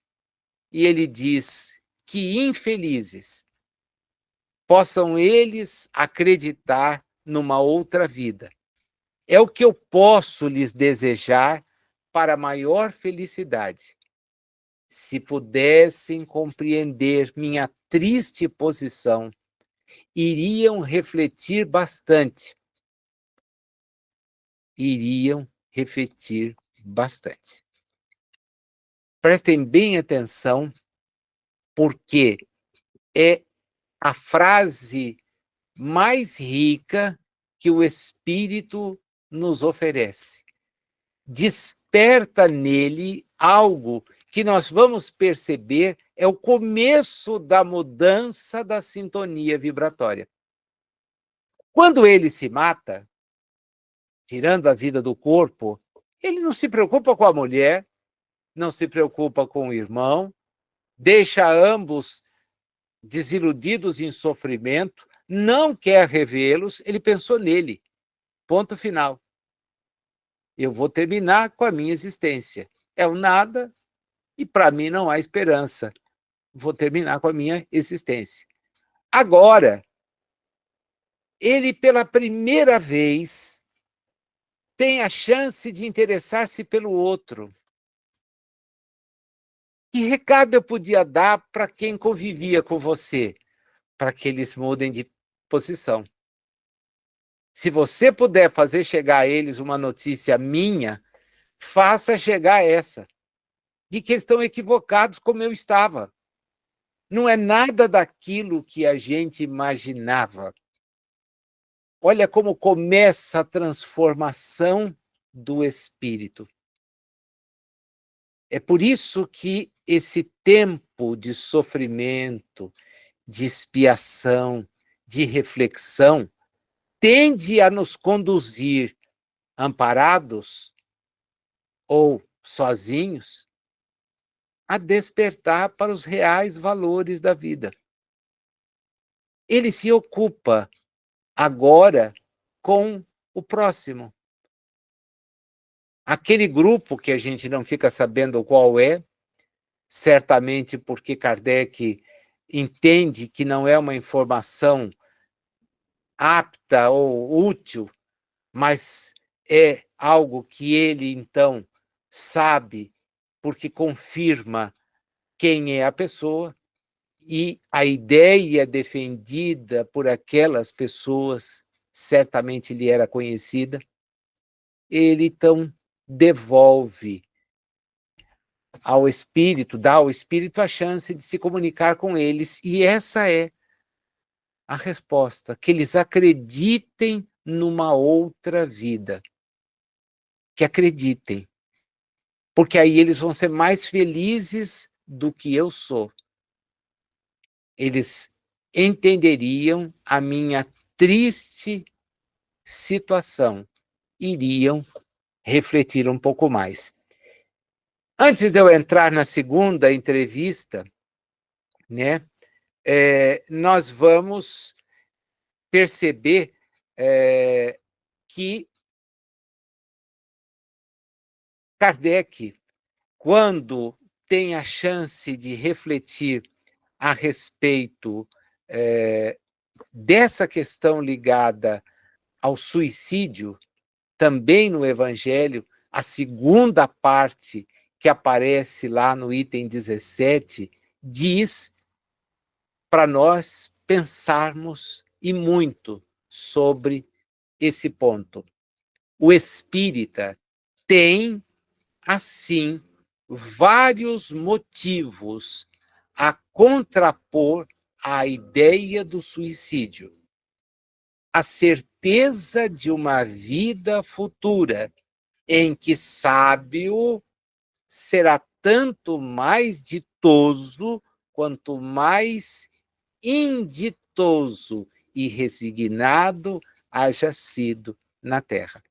E ele diz que infelizes possam eles acreditar numa outra vida. É o que eu posso lhes desejar para maior felicidade. Se pudessem compreender minha triste posição, iriam refletir bastante. Iriam refletir bastante. Prestem bem atenção, porque é a frase mais rica que o Espírito nos oferece. Desperta nele algo que nós vamos perceber é o começo da mudança da sintonia vibratória. Quando ele se mata, tirando a vida do corpo, ele não se preocupa com a mulher, não se preocupa com o irmão, deixa ambos desiludidos em sofrimento, não quer revê-los, ele pensou nele. Ponto final. Eu vou terminar com a minha existência. É o nada e para mim não há esperança. Vou terminar com a minha existência. Agora, ele pela primeira vez tem a chance de interessar-se pelo outro. Que recado eu podia dar para quem convivia com você? Para que eles mudem de posição. Se você puder fazer chegar a eles uma notícia minha, faça chegar essa, de que eles estão equivocados como eu estava. Não é nada daquilo que a gente imaginava. Olha como começa a transformação do espírito. É por isso que esse tempo de sofrimento, de expiação, de reflexão, tende a nos conduzir amparados ou sozinhos a despertar para os reais valores da vida. Ele se ocupa agora com o próximo. Aquele grupo que a gente não fica sabendo qual é, certamente porque Kardec entende que não é uma informação apta ou útil, mas é algo que ele, então, sabe, porque confirma quem é a pessoa, e a ideia defendida por aquelas pessoas certamente lhe era conhecida. Ele, então, devolve ao espírito, dá ao espírito a chance de se comunicar com eles, e essa é a resposta, que eles acreditem numa outra vida. Que acreditem. Porque aí eles vão ser mais felizes do que eu sou. Eles entenderiam a minha triste situação, iriam refletir um pouco mais. Antes de eu entrar na segunda entrevista, né, nós vamos perceber que Kardec, quando tem a chance de refletir a respeito dessa questão ligada ao suicídio, também no Evangelho, a segunda parte que aparece lá no item 17, diz para nós pensarmos e muito sobre esse ponto. O espírita tem, assim, vários motivos a contrapor a ideia do suicídio. A certeza de uma vida futura, em que sábio será tanto mais ditoso quanto mais inditoso e resignado haja sido na terra.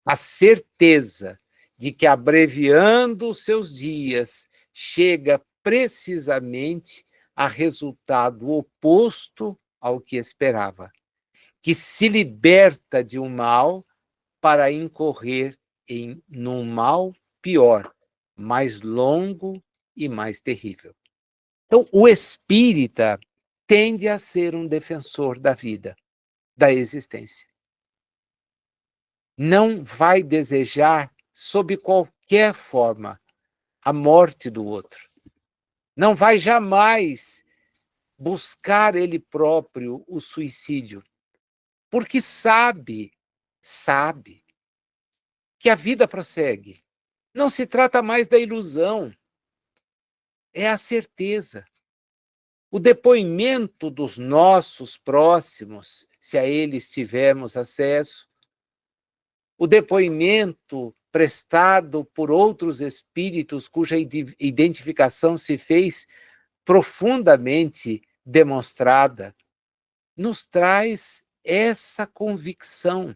A certeza de que, abreviando os seus dias, chega precisamente a resultado oposto ao que esperava, que se liberta de um mal para incorrer num mal pior, mais longo e mais terrível. Então, o espírita tende a ser um defensor da vida, da existência. Não vai desejar, sob qualquer forma, a morte do outro. Não vai jamais buscar ele próprio o suicídio, porque sabe que a vida prossegue. Não se trata mais da ilusão, é a certeza. O depoimento dos nossos próximos, se a eles tivermos acesso, o depoimento prestado por outros espíritos cuja identificação se fez profundamente demonstrada, nos traz essa convicção,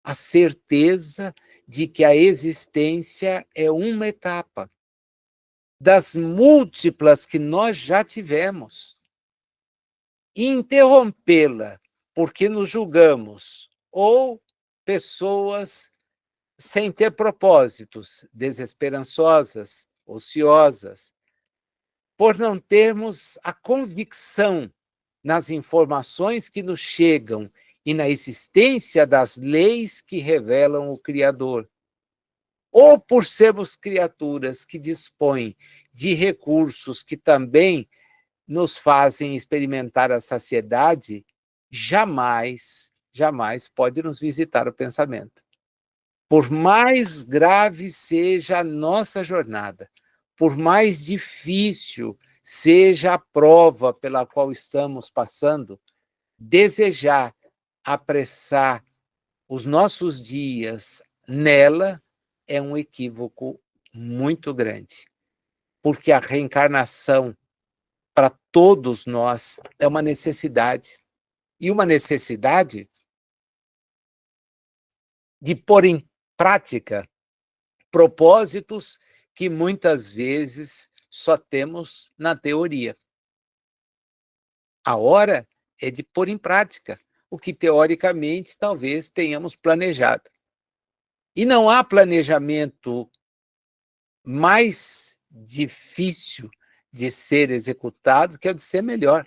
a certeza de que a existência é uma etapa das múltiplas que nós já tivemos. E interrompê-la porque nos julgamos ou pessoas sem ter propósitos, desesperançosas, ociosas, por não termos a convicção nas informações que nos chegam e na existência das leis que revelam o Criador. ou por sermos criaturas que dispõem de recursos que também nos fazem experimentar a saciedade, jamais, jamais pode nos visitar o pensamento. Por mais grave seja a nossa jornada, por mais difícil seja a prova pela qual estamos passando, desejar apressar os nossos dias nela é um equívoco muito grande, porque a reencarnação, para todos nós, é uma necessidade. E uma necessidade de pôr em prática propósitos que muitas vezes só temos na teoria. A hora é de pôr em prática o que teoricamente talvez tenhamos planejado. E não há planejamento mais difícil de ser executado que é o de ser melhor.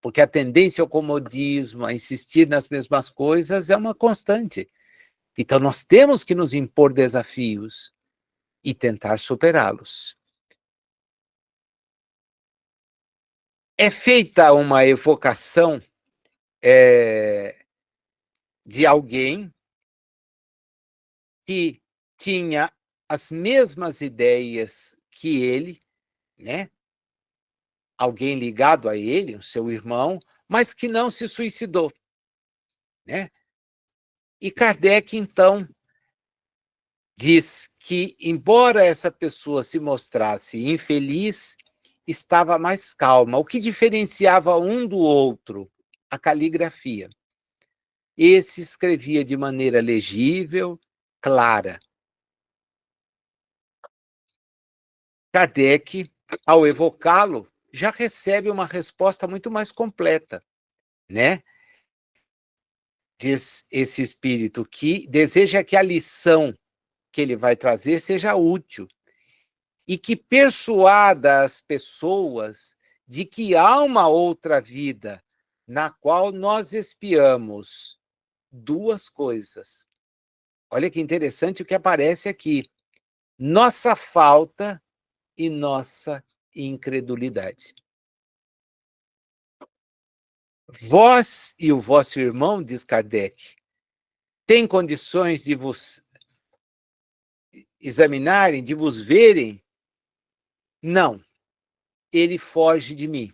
Porque a tendência ao comodismo, a insistir nas mesmas coisas, é uma constante. Então, nós temos que nos impor desafios e tentar superá-los. É feita uma evocação de alguém que tinha as mesmas ideias que ele, né? Alguém ligado a ele, o seu irmão, mas que não se suicidou, né? E Kardec, então, diz que, embora essa pessoa se mostrasse infeliz, estava mais calma. O que diferenciava um do outro? A caligrafia. Esse escrevia de maneira legível, clara. Kardec, ao evocá-lo, já recebe uma resposta muito mais completa, né? Diz esse espírito que deseja que a lição que ele vai trazer seja útil e que persuada as pessoas de que há uma outra vida na qual nós expiamos duas coisas. Olha que interessante o que aparece aqui: nossa falta e nossa incredulidade. Vós e o vosso irmão, diz Kardec, têm condições de vos examinarem, de vos verem? Não, ele foge de mim.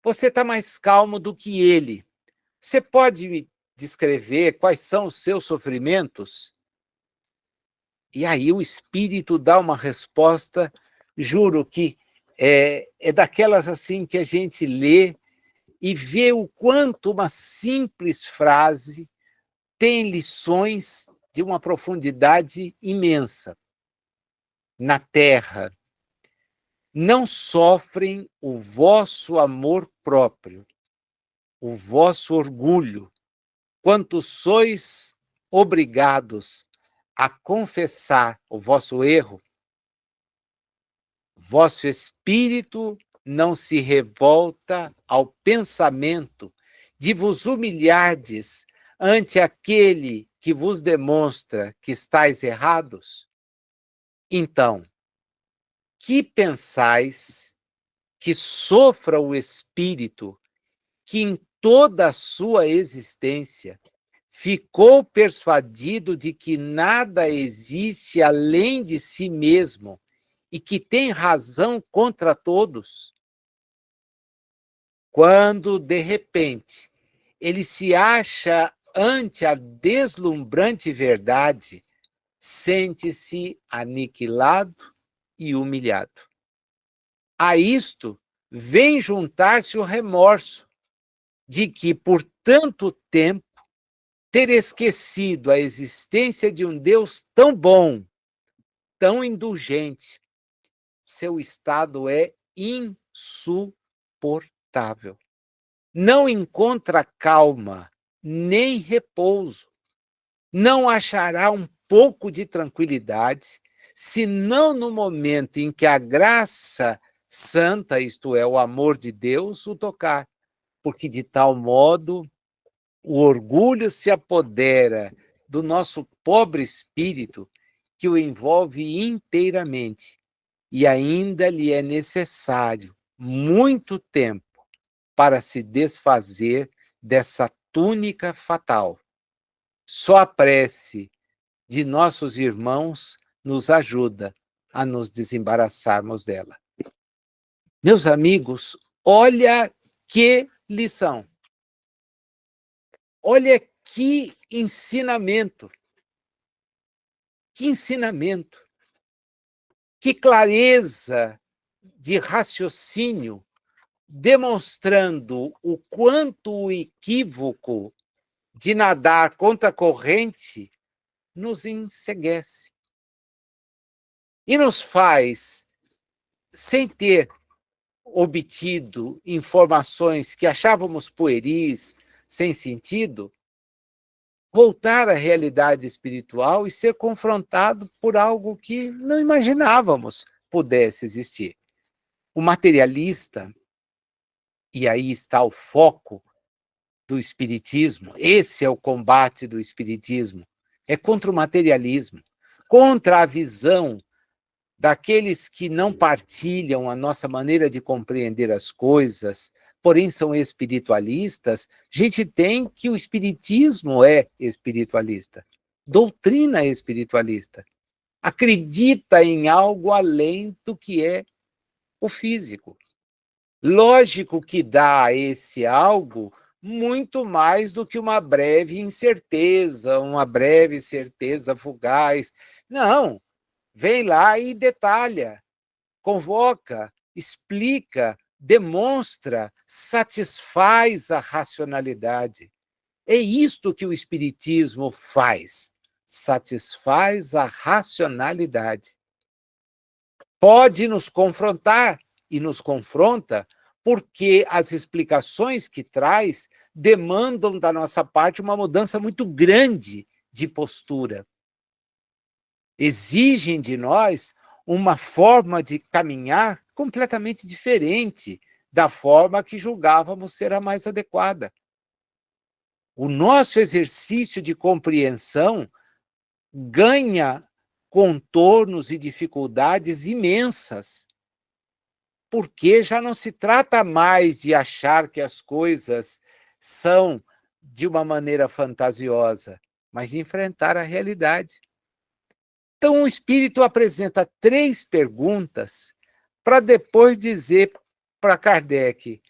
Você está mais calmo do que ele. Você pode me descrever quais são os seus sofrimentos? E aí o espírito dá uma resposta, juro que é daquelas assim que a gente lê e vê o quanto uma simples frase tem lições de uma profundidade imensa. Na terra, não sofrem o vosso amor próprio, o vosso orgulho, quanto sois obrigados a confessar o vosso erro. Vosso espírito não se revolta ao pensamento de vos humilhardes ante aquele que vos demonstra que estáis errados? Então, que pensais que sofra o espírito que em toda a sua existência ficou persuadido de que nada existe além de si mesmo e que tem razão contra todos? Quando, de repente, ele se acha ante a deslumbrante verdade, sente-se aniquilado e humilhado. A isto vem juntar-se o remorso de que, por tanto tempo, ter esquecido a existência de um Deus tão bom, tão indulgente. Seu estado é insuportável. Não encontra calma, nem repouso. Não achará um pouco de tranquilidade, senão no momento em que a graça santa, isto é, o amor de Deus, o tocar. Porque de tal modo o orgulho se apodera do nosso pobre espírito que o envolve inteiramente, e ainda lhe é necessário muito tempo para se desfazer dessa túnica fatal. Só a prece de nossos irmãos nos ajuda a nos desembaraçarmos dela. Meus amigos, olha que lição! Olha que ensinamento! Que ensinamento! Que clareza de raciocínio, demonstrando o quanto o equívoco de nadar contra a corrente nos enceguece e nos faz, sem ter obtido informações que achávamos pueris, sem sentido, voltar à realidade espiritual e ser confrontado por algo que não imaginávamos pudesse existir. O materialista, e aí está o foco do espiritismo, esse é o combate do espiritismo, é contra o materialismo, contra a visão daqueles que não partilham a nossa maneira de compreender as coisas, porém são espiritualistas. A gente tem que o espiritismo é espiritualista, doutrina espiritualista, acredita em algo além do que é o físico. Lógico que dá a esse algo muito mais do que uma breve incerteza, uma breve certeza fugaz. Não, vem lá e detalha, convoca, explica, demonstra, satisfaz a racionalidade. É isto que o Espiritismo faz, satisfaz a racionalidade. Pode nos confrontar, e nos confronta, porque as explicações que traz demandam da nossa parte uma mudança muito grande de postura. Exigem de nós uma forma de caminhar completamente diferente da forma que julgávamos ser a mais adequada. O nosso exercício de compreensão ganha contornos e dificuldades imensas, porque já não se trata mais de achar que as coisas são de uma maneira fantasiosa, mas de enfrentar a realidade. Então, o Espírito apresenta 3 perguntas para depois dizer para Kardec: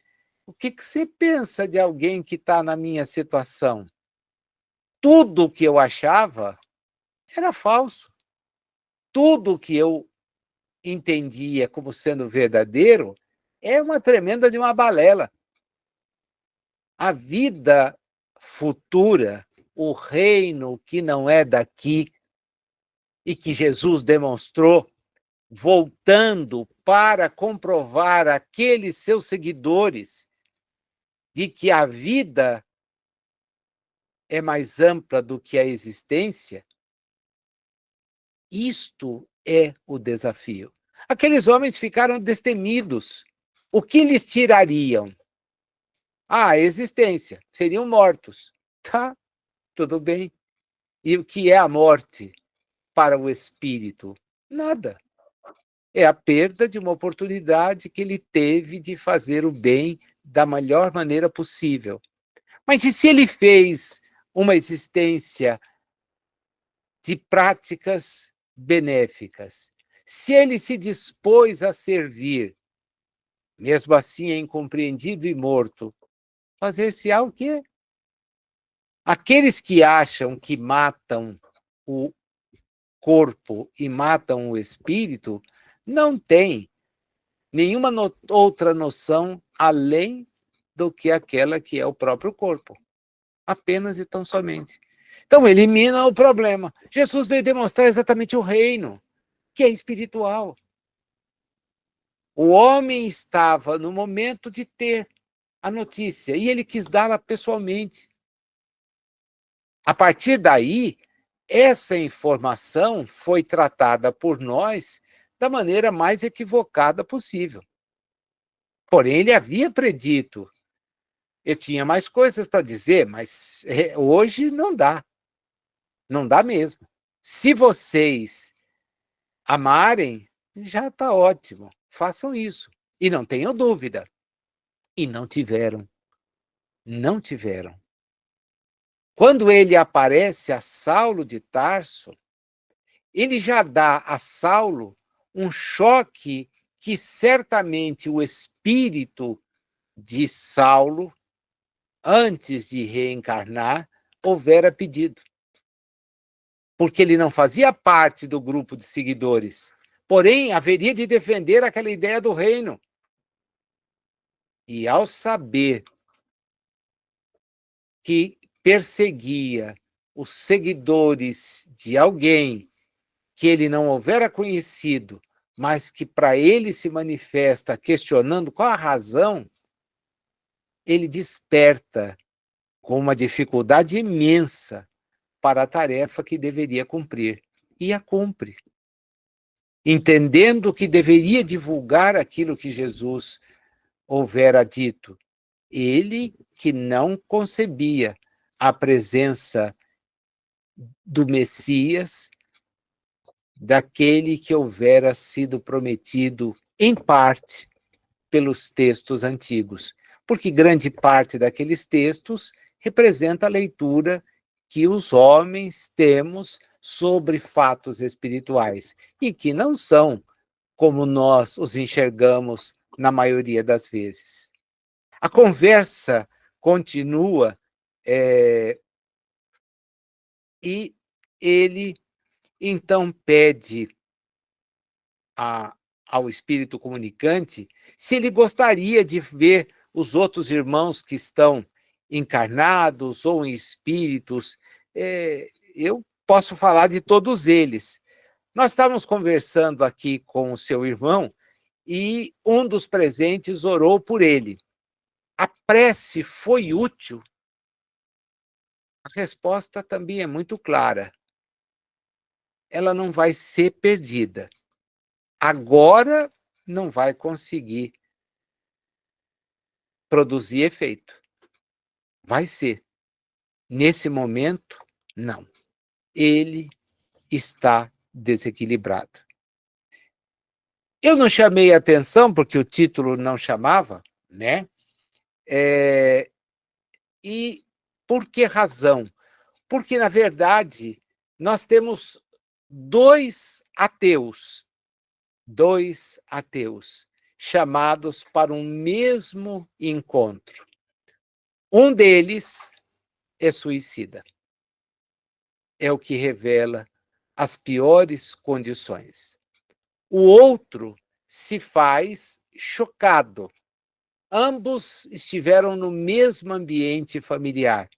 o que você pensa de alguém que está na minha situação? Tudo o que eu achava era falso. Tudo o que eu entendia como sendo verdadeiro é uma tremenda de uma balela. A vida futura, o reino que não é daqui e que Jesus demonstrou, voltando para comprovar àqueles seus seguidores de que a vida é mais ampla do que a existência, isto é o desafio. Aqueles homens ficaram destemidos. O que lhes tirariam? A existência. Seriam mortos. Tá, tudo bem. E o que é a morte para o espírito? Nada. É a perda de uma oportunidade que ele teve de fazer o bem da melhor maneira possível. Mas e se ele fez uma existência de práticas benéficas? Se ele se dispôs a servir, mesmo assim é incompreendido e morto, fazer-se-á o quê? Aqueles que acham que matam o corpo e matam o espírito não têm nenhuma outra noção além do que aquela que é o próprio corpo. Apenas e tão somente. Então, elimina o problema. Jesus veio demonstrar exatamente o reino, que é espiritual. O homem estava no momento de ter a notícia e ele quis dá-la pessoalmente. A partir daí, essa informação foi tratada por nós da maneira mais equivocada possível. Porém, ele havia predito. Eu tinha mais coisas para dizer, mas hoje não dá. Não dá mesmo. Se vocês amarem, já está ótimo. Façam isso. E não tenham dúvida. E não tiveram. Não tiveram. Quando ele aparece a Saulo de Tarso, ele já dá a Saulo um choque que certamente o espírito de Saulo, antes de reencarnar, houvera pedido. Porque ele não fazia parte do grupo de seguidores, porém haveria de defender aquela ideia do reino. E ao saber que perseguia os seguidores de alguém que ele não houvera conhecido, mas que para ele se manifesta questionando qual a razão, ele desperta com uma dificuldade imensa para a tarefa que deveria cumprir. E a cumpre. Entendendo que deveria divulgar aquilo que Jesus houvera dito. Ele que não concebia a presença do Messias, daquele que houvera sido prometido, em parte, pelos textos antigos, porque grande parte daqueles textos representa a leitura que os homens temos sobre fatos espirituais e que não são como nós os enxergamos na maioria das vezes. A conversa continua e ele então pede ao espírito comunicante se ele gostaria de ver os outros irmãos que estão encarnados ou em espíritos. Eu posso falar de todos eles. Nós estávamos conversando aqui com o seu irmão e um dos presentes orou por ele. A prece foi útil? A resposta também é muito clara. Ela não vai ser perdida. Agora não vai conseguir produzir efeito. Vai ser. Nesse momento, não. Ele está desequilibrado. Eu não chamei a atenção, porque o título não chamava, né? E por que razão? Porque, na verdade, nós temos dois ateus chamados para um mesmo encontro. Um deles é suicida. É o que revela as piores condições. O outro se faz chocado. Ambos estiveram no mesmo ambiente familiar.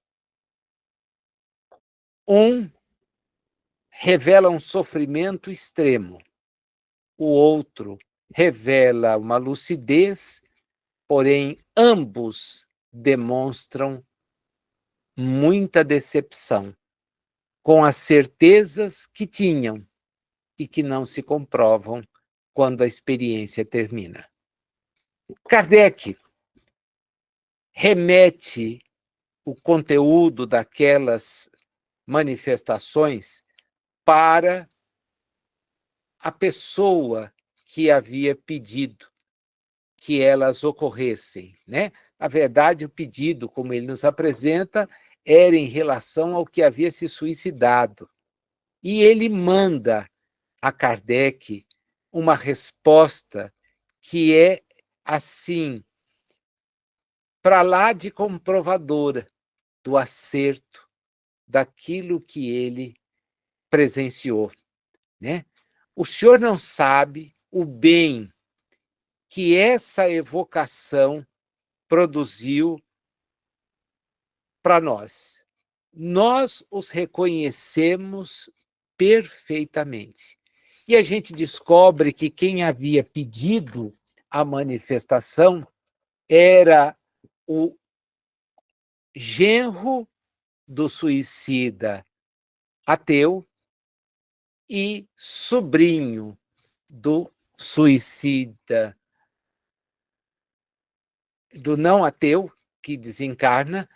Um revela um sofrimento extremo. O outro revela uma lucidez, porém ambos demonstram muita decepção com as certezas que tinham e que não se comprovam quando a experiência termina. Kardec remete o conteúdo daquelas manifestações para a pessoa que havia pedido que elas ocorressem, né? Na verdade, o pedido, como ele nos apresenta, era em relação ao que havia se suicidado. E ele manda a Kardec uma resposta que é, assim, para lá de comprovadora do acerto daquilo que ele presenciou, né? O senhor não sabe o bem que essa evocação produziu para nós. Nós os reconhecemos perfeitamente. E a gente descobre que quem havia pedido a manifestação era o genro do suicida ateu e sobrinho do suicida, do não ateu, que desencarna,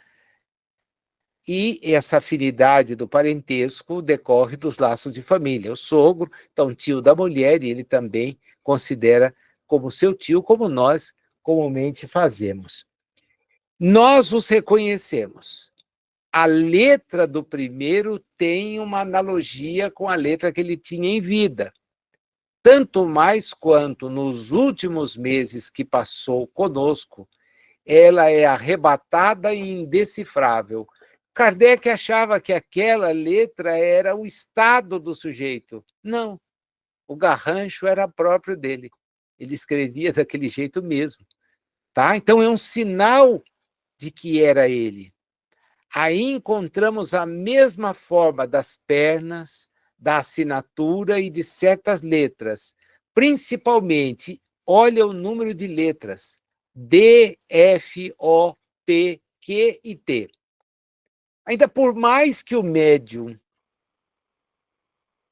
E essa afinidade do parentesco decorre dos laços de família. O sogro, então, tio da mulher, e ele também considera como seu tio, como nós comumente fazemos. Nós os reconhecemos. A letra do primeiro tem uma analogia com a letra que ele tinha em vida. Tanto mais quanto nos últimos meses que passou conosco, ela é arrebatada e indecifrável. Kardec achava que aquela letra era o estado do sujeito. Não, o garrancho era próprio dele. Ele escrevia daquele jeito mesmo. Tá? Então é um sinal de que era ele. Aí encontramos a mesma forma das pernas, da assinatura e de certas letras. Principalmente, olha o número de letras: D, F, O, P, Q e T. Ainda por mais que o médium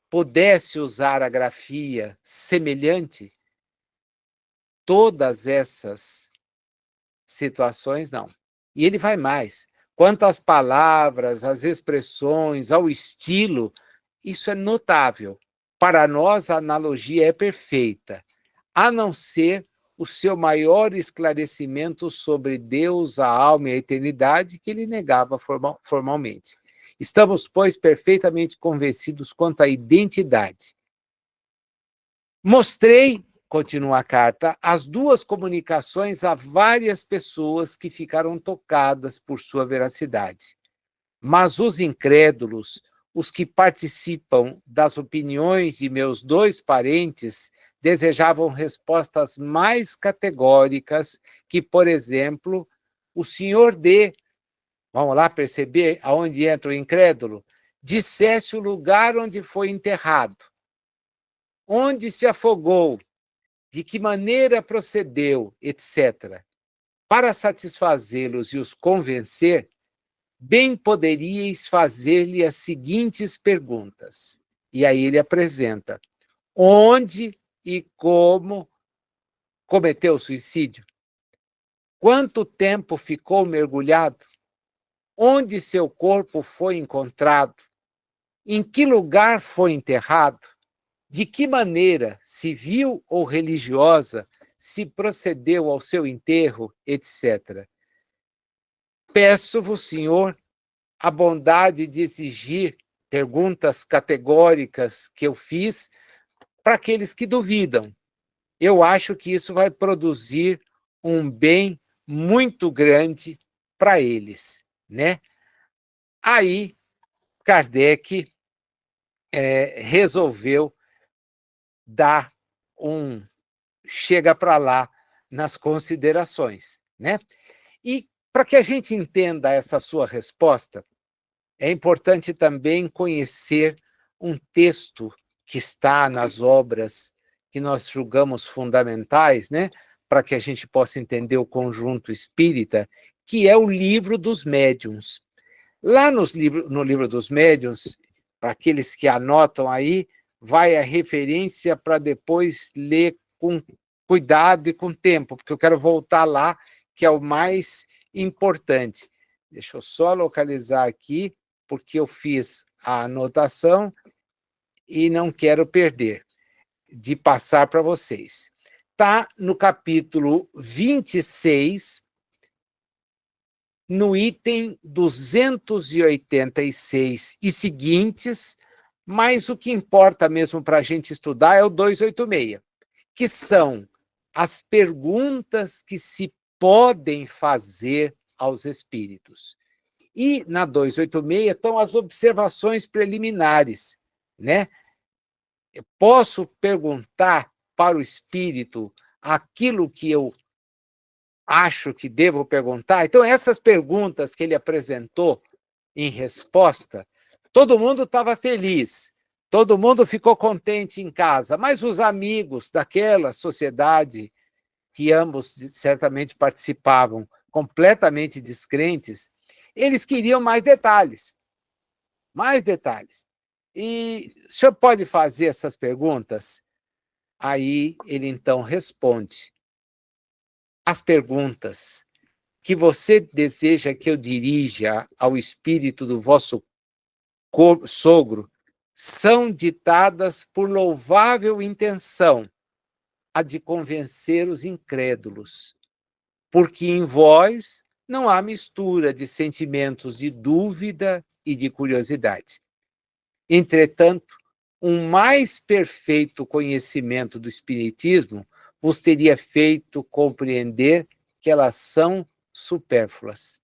pudesse usar a grafia semelhante, todas essas situações não. E ele vai mais. Quanto às palavras, às expressões, ao estilo, isso é notável. Para nós, a analogia é perfeita, a não ser o seu maior esclarecimento sobre Deus, a alma e a eternidade, que ele negava formalmente. Estamos, pois, perfeitamente convencidos quanto à identidade. Mostrei, continua a carta, as duas comunicações a várias pessoas que ficaram tocadas por sua veracidade. Mas os incrédulos, os que participam das opiniões de meus dois parentes, desejavam respostas mais categóricas que, por exemplo, o senhor D, vamos lá perceber aonde entra o incrédulo, dissesse o lugar onde foi enterrado, onde se afogou, de que maneira procedeu, etc. Para satisfazê-los e os convencer, bem poderíeis fazer-lhe as seguintes perguntas. E aí ele apresenta: onde e como cometeu suicídio? Quanto tempo ficou mergulhado? Onde seu corpo foi encontrado? Em que lugar foi enterrado? De que maneira, civil ou religiosa, se procedeu ao seu enterro, etc. Peço-vos, Senhor, a bondade de exigir perguntas categóricas que eu fiz para aqueles que duvidam. Eu acho que isso vai produzir um bem muito grande para eles, né? Aí, Kardec resolveu dar um chega para lá nas considerações, né? E para que a gente entenda essa sua resposta, é importante também conhecer um texto que está nas obras que nós julgamos fundamentais, né, para que a gente possa entender o conjunto espírita, que é o Livro dos Médiuns. Lá no Livro dos Médiuns, para aqueles que anotam aí, vai a referência para depois ler com cuidado e com tempo, porque eu quero voltar lá, que é o mais importante. Deixa eu só localizar aqui, porque eu fiz a anotação e não quero perder de passar para vocês. Está no capítulo 26, no item 286 e seguintes, mas o que importa mesmo para a gente estudar é o 286, que são as perguntas que se podem fazer aos espíritos. E na 286 estão as observações preliminares, né? Eu posso perguntar para o espírito aquilo que eu acho que devo perguntar? Então, essas perguntas que ele apresentou em resposta, todo mundo estava feliz, todo mundo ficou contente em casa, mas os amigos daquela sociedade, que ambos certamente participavam, completamente descrentes, eles queriam mais detalhes, mais detalhes. E o senhor pode fazer essas perguntas? Aí ele então responde. As perguntas que você deseja que eu dirija ao espírito do vosso sogro são ditadas por louvável intenção, a de convencer os incrédulos, porque em vós não há mistura de sentimentos de dúvida e de curiosidade. Entretanto, um mais perfeito conhecimento do Espiritismo vos teria feito compreender que elas são supérfluas.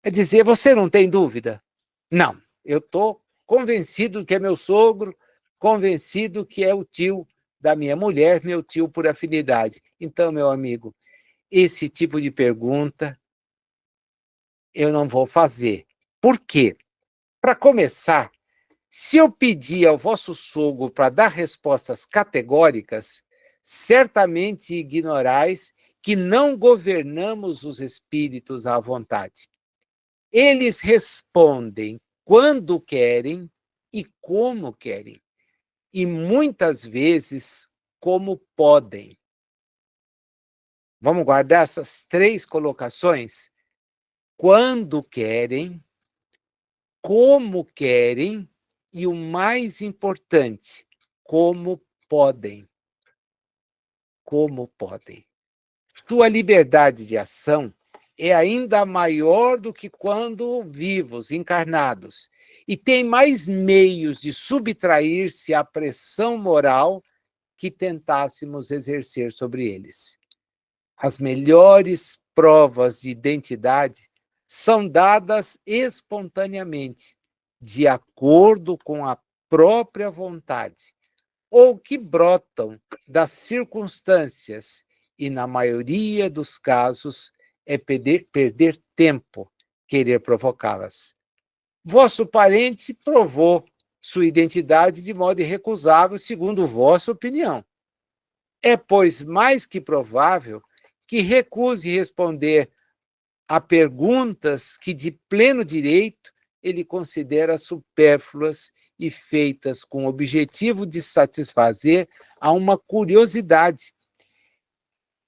É dizer, você não tem dúvida? Não, eu estou convencido que é meu sogro, convencido que é o tio da minha mulher, meu tio por afinidade. Então, meu amigo, esse tipo de pergunta eu não vou fazer. Por quê? Para começar, se eu pedir ao vosso sogro para dar respostas categóricas, certamente ignorais que não governamos os espíritos à vontade. Eles respondem quando querem e como querem, e muitas vezes como podem. Vamos guardar essas 3 colocações? Quando querem, como querem e o mais importante, como podem. Como podem. Sua liberdade de ação é ainda maior do que quando vivos, encarnados, e tem mais meios de subtrair-se à pressão moral que tentássemos exercer sobre eles. As melhores provas de identidade são dadas espontaneamente, de acordo com a própria vontade, ou que brotam das circunstâncias, e, na maioria dos casos, é perder tempo querer provocá-las. Vosso parente provou sua identidade de modo irrecusável, segundo vossa opinião. É, pois, mais que provável que recuse responder a perguntas que, de pleno direito, ele considera supérfluas e feitas com o objetivo de satisfazer a uma curiosidade.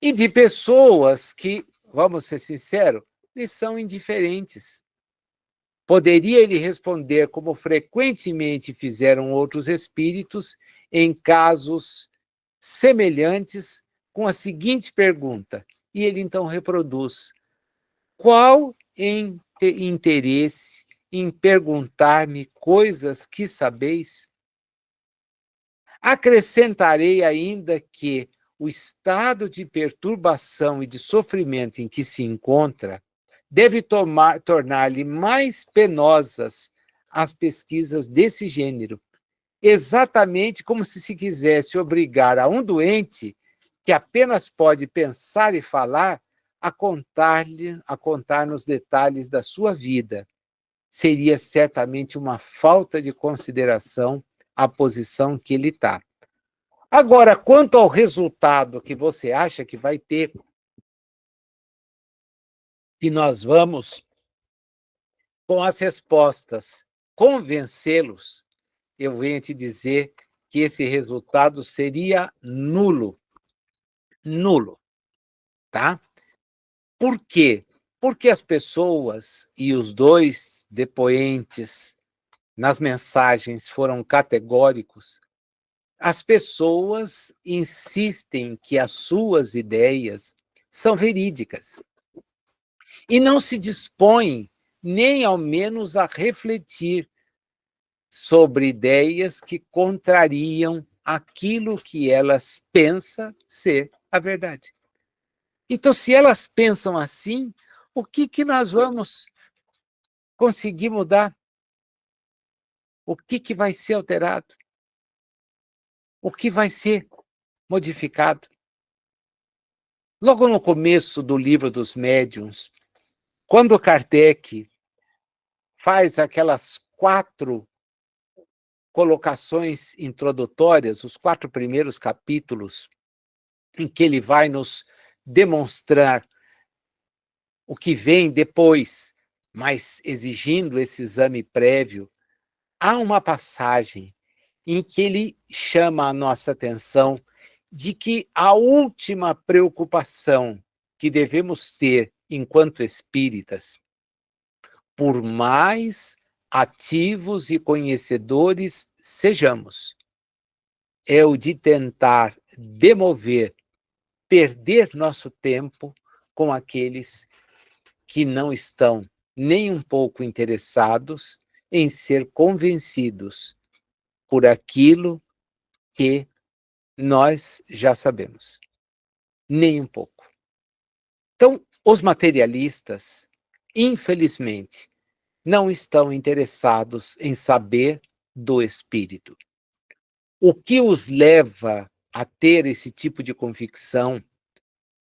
E de pessoas que, vamos ser sinceros, lhe são indiferentes. Poderia ele responder como frequentemente fizeram outros espíritos em casos semelhantes com a seguinte pergunta, e ele então reproduz: qual interesse em perguntar-me coisas que sabeis? Acrescentarei ainda que o estado de perturbação e de sofrimento em que se encontra deve tornar-lhe mais penosas as pesquisas desse gênero, exatamente como se quisesse obrigar a um doente que apenas pode pensar e falar a contar-nos detalhes da sua vida. Seria certamente uma falta de consideração à posição que ele está. Agora, quanto ao resultado que você acha que vai ter, que nós vamos, com as respostas, convencê-los, eu venho te dizer que esse resultado seria nulo. Nulo, tá? Por quê? Porque as pessoas e os 2 depoentes nas mensagens foram categóricos. As pessoas insistem que as suas ideias são verídicas e não se dispõem nem ao menos a refletir sobre ideias que contrariam aquilo que elas pensam ser a verdade. Então, se elas pensam assim, o que nós vamos conseguir mudar? O que vai ser alterado? O que vai ser modificado? Logo no começo do Livro dos Médiuns, quando Kardec faz aquelas 4 colocações introdutórias, os 4 primeiros capítulos, em que ele vai nos demonstrar o que vem depois, mas exigindo esse exame prévio, há uma passagem em que ele chama a nossa atenção de que a última preocupação que devemos ter enquanto espíritas, por mais ativos e conhecedores sejamos, é o de tentar demover, perder nosso tempo com aqueles que não estão nem um pouco interessados em ser convencidos por aquilo que nós já sabemos. Nem um pouco. Então, os materialistas, infelizmente, não estão interessados em saber do espírito. O que os leva a ter esse tipo de convicção,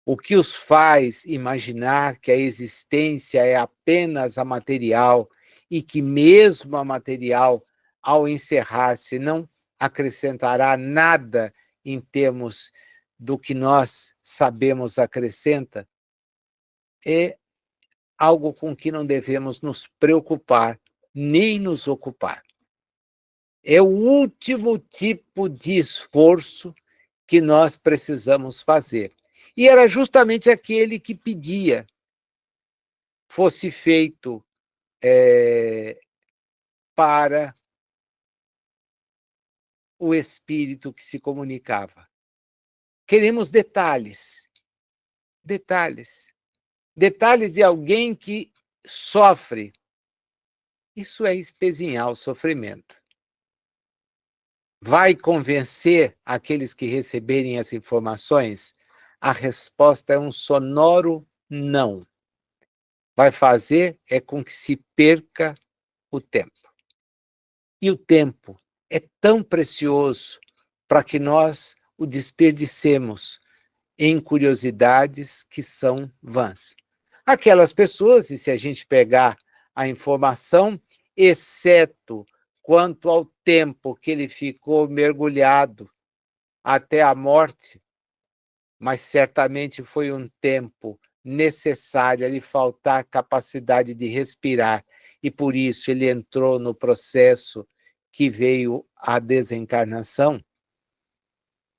o que os faz imaginar que a existência é apenas a material e que mesmo a material, ao encerrar-se, não acrescentará nada em termos do que nós sabemos acrescenta, é algo com que não devemos nos preocupar, nem nos ocupar. É o último tipo de esforço que nós precisamos fazer. E era justamente aquele que pedia fosse feito para o espírito que se comunicava. Queremos detalhes, detalhes, detalhes de alguém que sofre. Isso é espezinhar o sofrimento. Vai convencer aqueles que receberem as informações? A resposta é um sonoro não. Vai fazer é com que se perca o tempo. E o tempo é tão precioso para que nós o desperdicemos em curiosidades que são vãs. Aquelas pessoas, e se a gente pegar a informação, exceto quanto ao tempo que ele ficou mergulhado até a morte, mas certamente foi um tempo necessário a lhe faltar capacidade de respirar, e por isso ele entrou no processo que veio a desencarnação,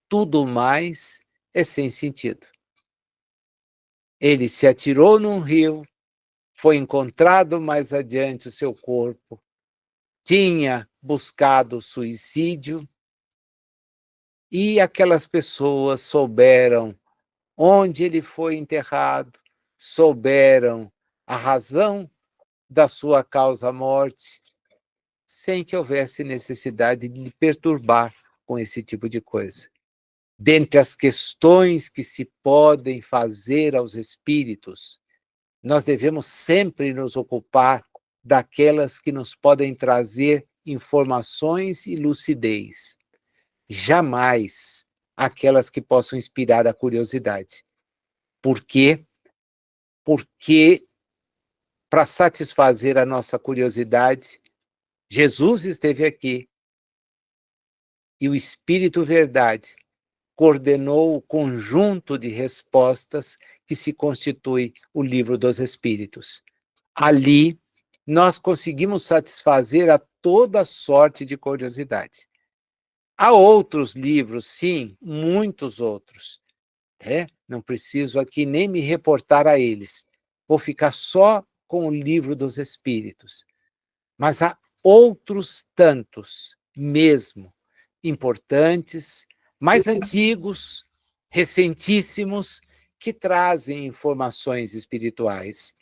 tudo mais é sem sentido. Ele se atirou num rio, foi encontrado mais adiante o seu corpo, tinha buscado suicídio, e aquelas pessoas souberam onde ele foi enterrado, souberam a razão da sua causa-morte, sem que houvesse necessidade de lhe perturbar com esse tipo de coisa. Dentre as questões que se podem fazer aos espíritos, nós devemos sempre nos ocupar daquelas que nos podem trazer informações e lucidez. Jamais aquelas que possam inspirar a curiosidade. Por quê? Porque, para satisfazer a nossa curiosidade, Jesus esteve aqui e o Espírito Verdade coordenou o conjunto de respostas que se constitui o Livro dos Espíritos. Ali, nós conseguimos satisfazer a toda sorte de curiosidade. Há outros livros, sim, muitos outros. Não preciso aqui nem me reportar a eles. Vou ficar só com o Livro dos Espíritos. Mas há outros tantos, mesmo, importantes, mais antigos, recentíssimos, que trazem informações espirituais.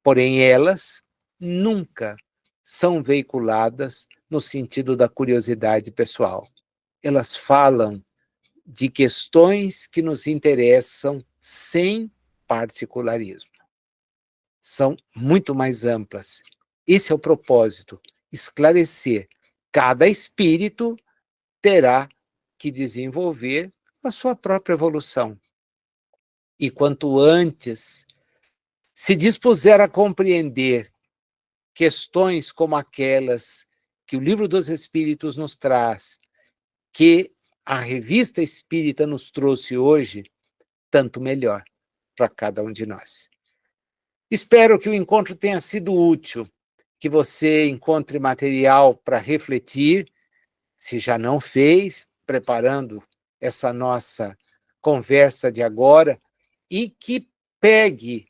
Porém, elas nunca são veiculadas no sentido da curiosidade pessoal. Elas falam de questões que nos interessam sem particularismo. São muito mais amplas. Esse é o propósito, esclarecer. Cada espírito terá que desenvolver a sua própria evolução. E quanto antes se dispuser a compreender questões como aquelas que o Livro dos Espíritos nos traz, que a Revista Espírita nos trouxe hoje, tanto melhor para cada um de nós. Espero que o encontro tenha sido útil, que você encontre material para refletir, se já não fez, preparando essa nossa conversa de agora, e que pegue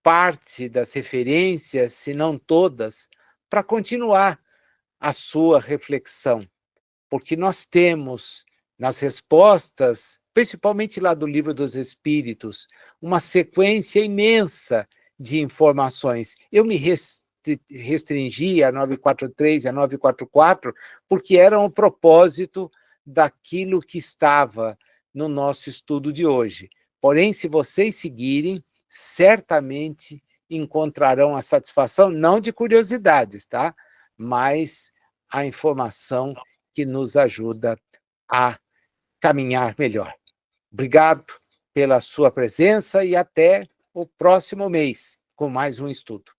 parte das referências, se não todas, para continuar a sua reflexão, porque nós temos nas respostas, principalmente lá do Livro dos Espíritos, uma sequência imensa de informações. Eu me restringi a 943 e a 944 porque eram o propósito daquilo que estava no nosso estudo de hoje. Porém, se vocês seguirem, certamente encontrarão a satisfação, não de curiosidades, tá? Mas a informação que nos ajuda a caminhar melhor. Obrigado pela sua presença e até o próximo mês com mais um estudo.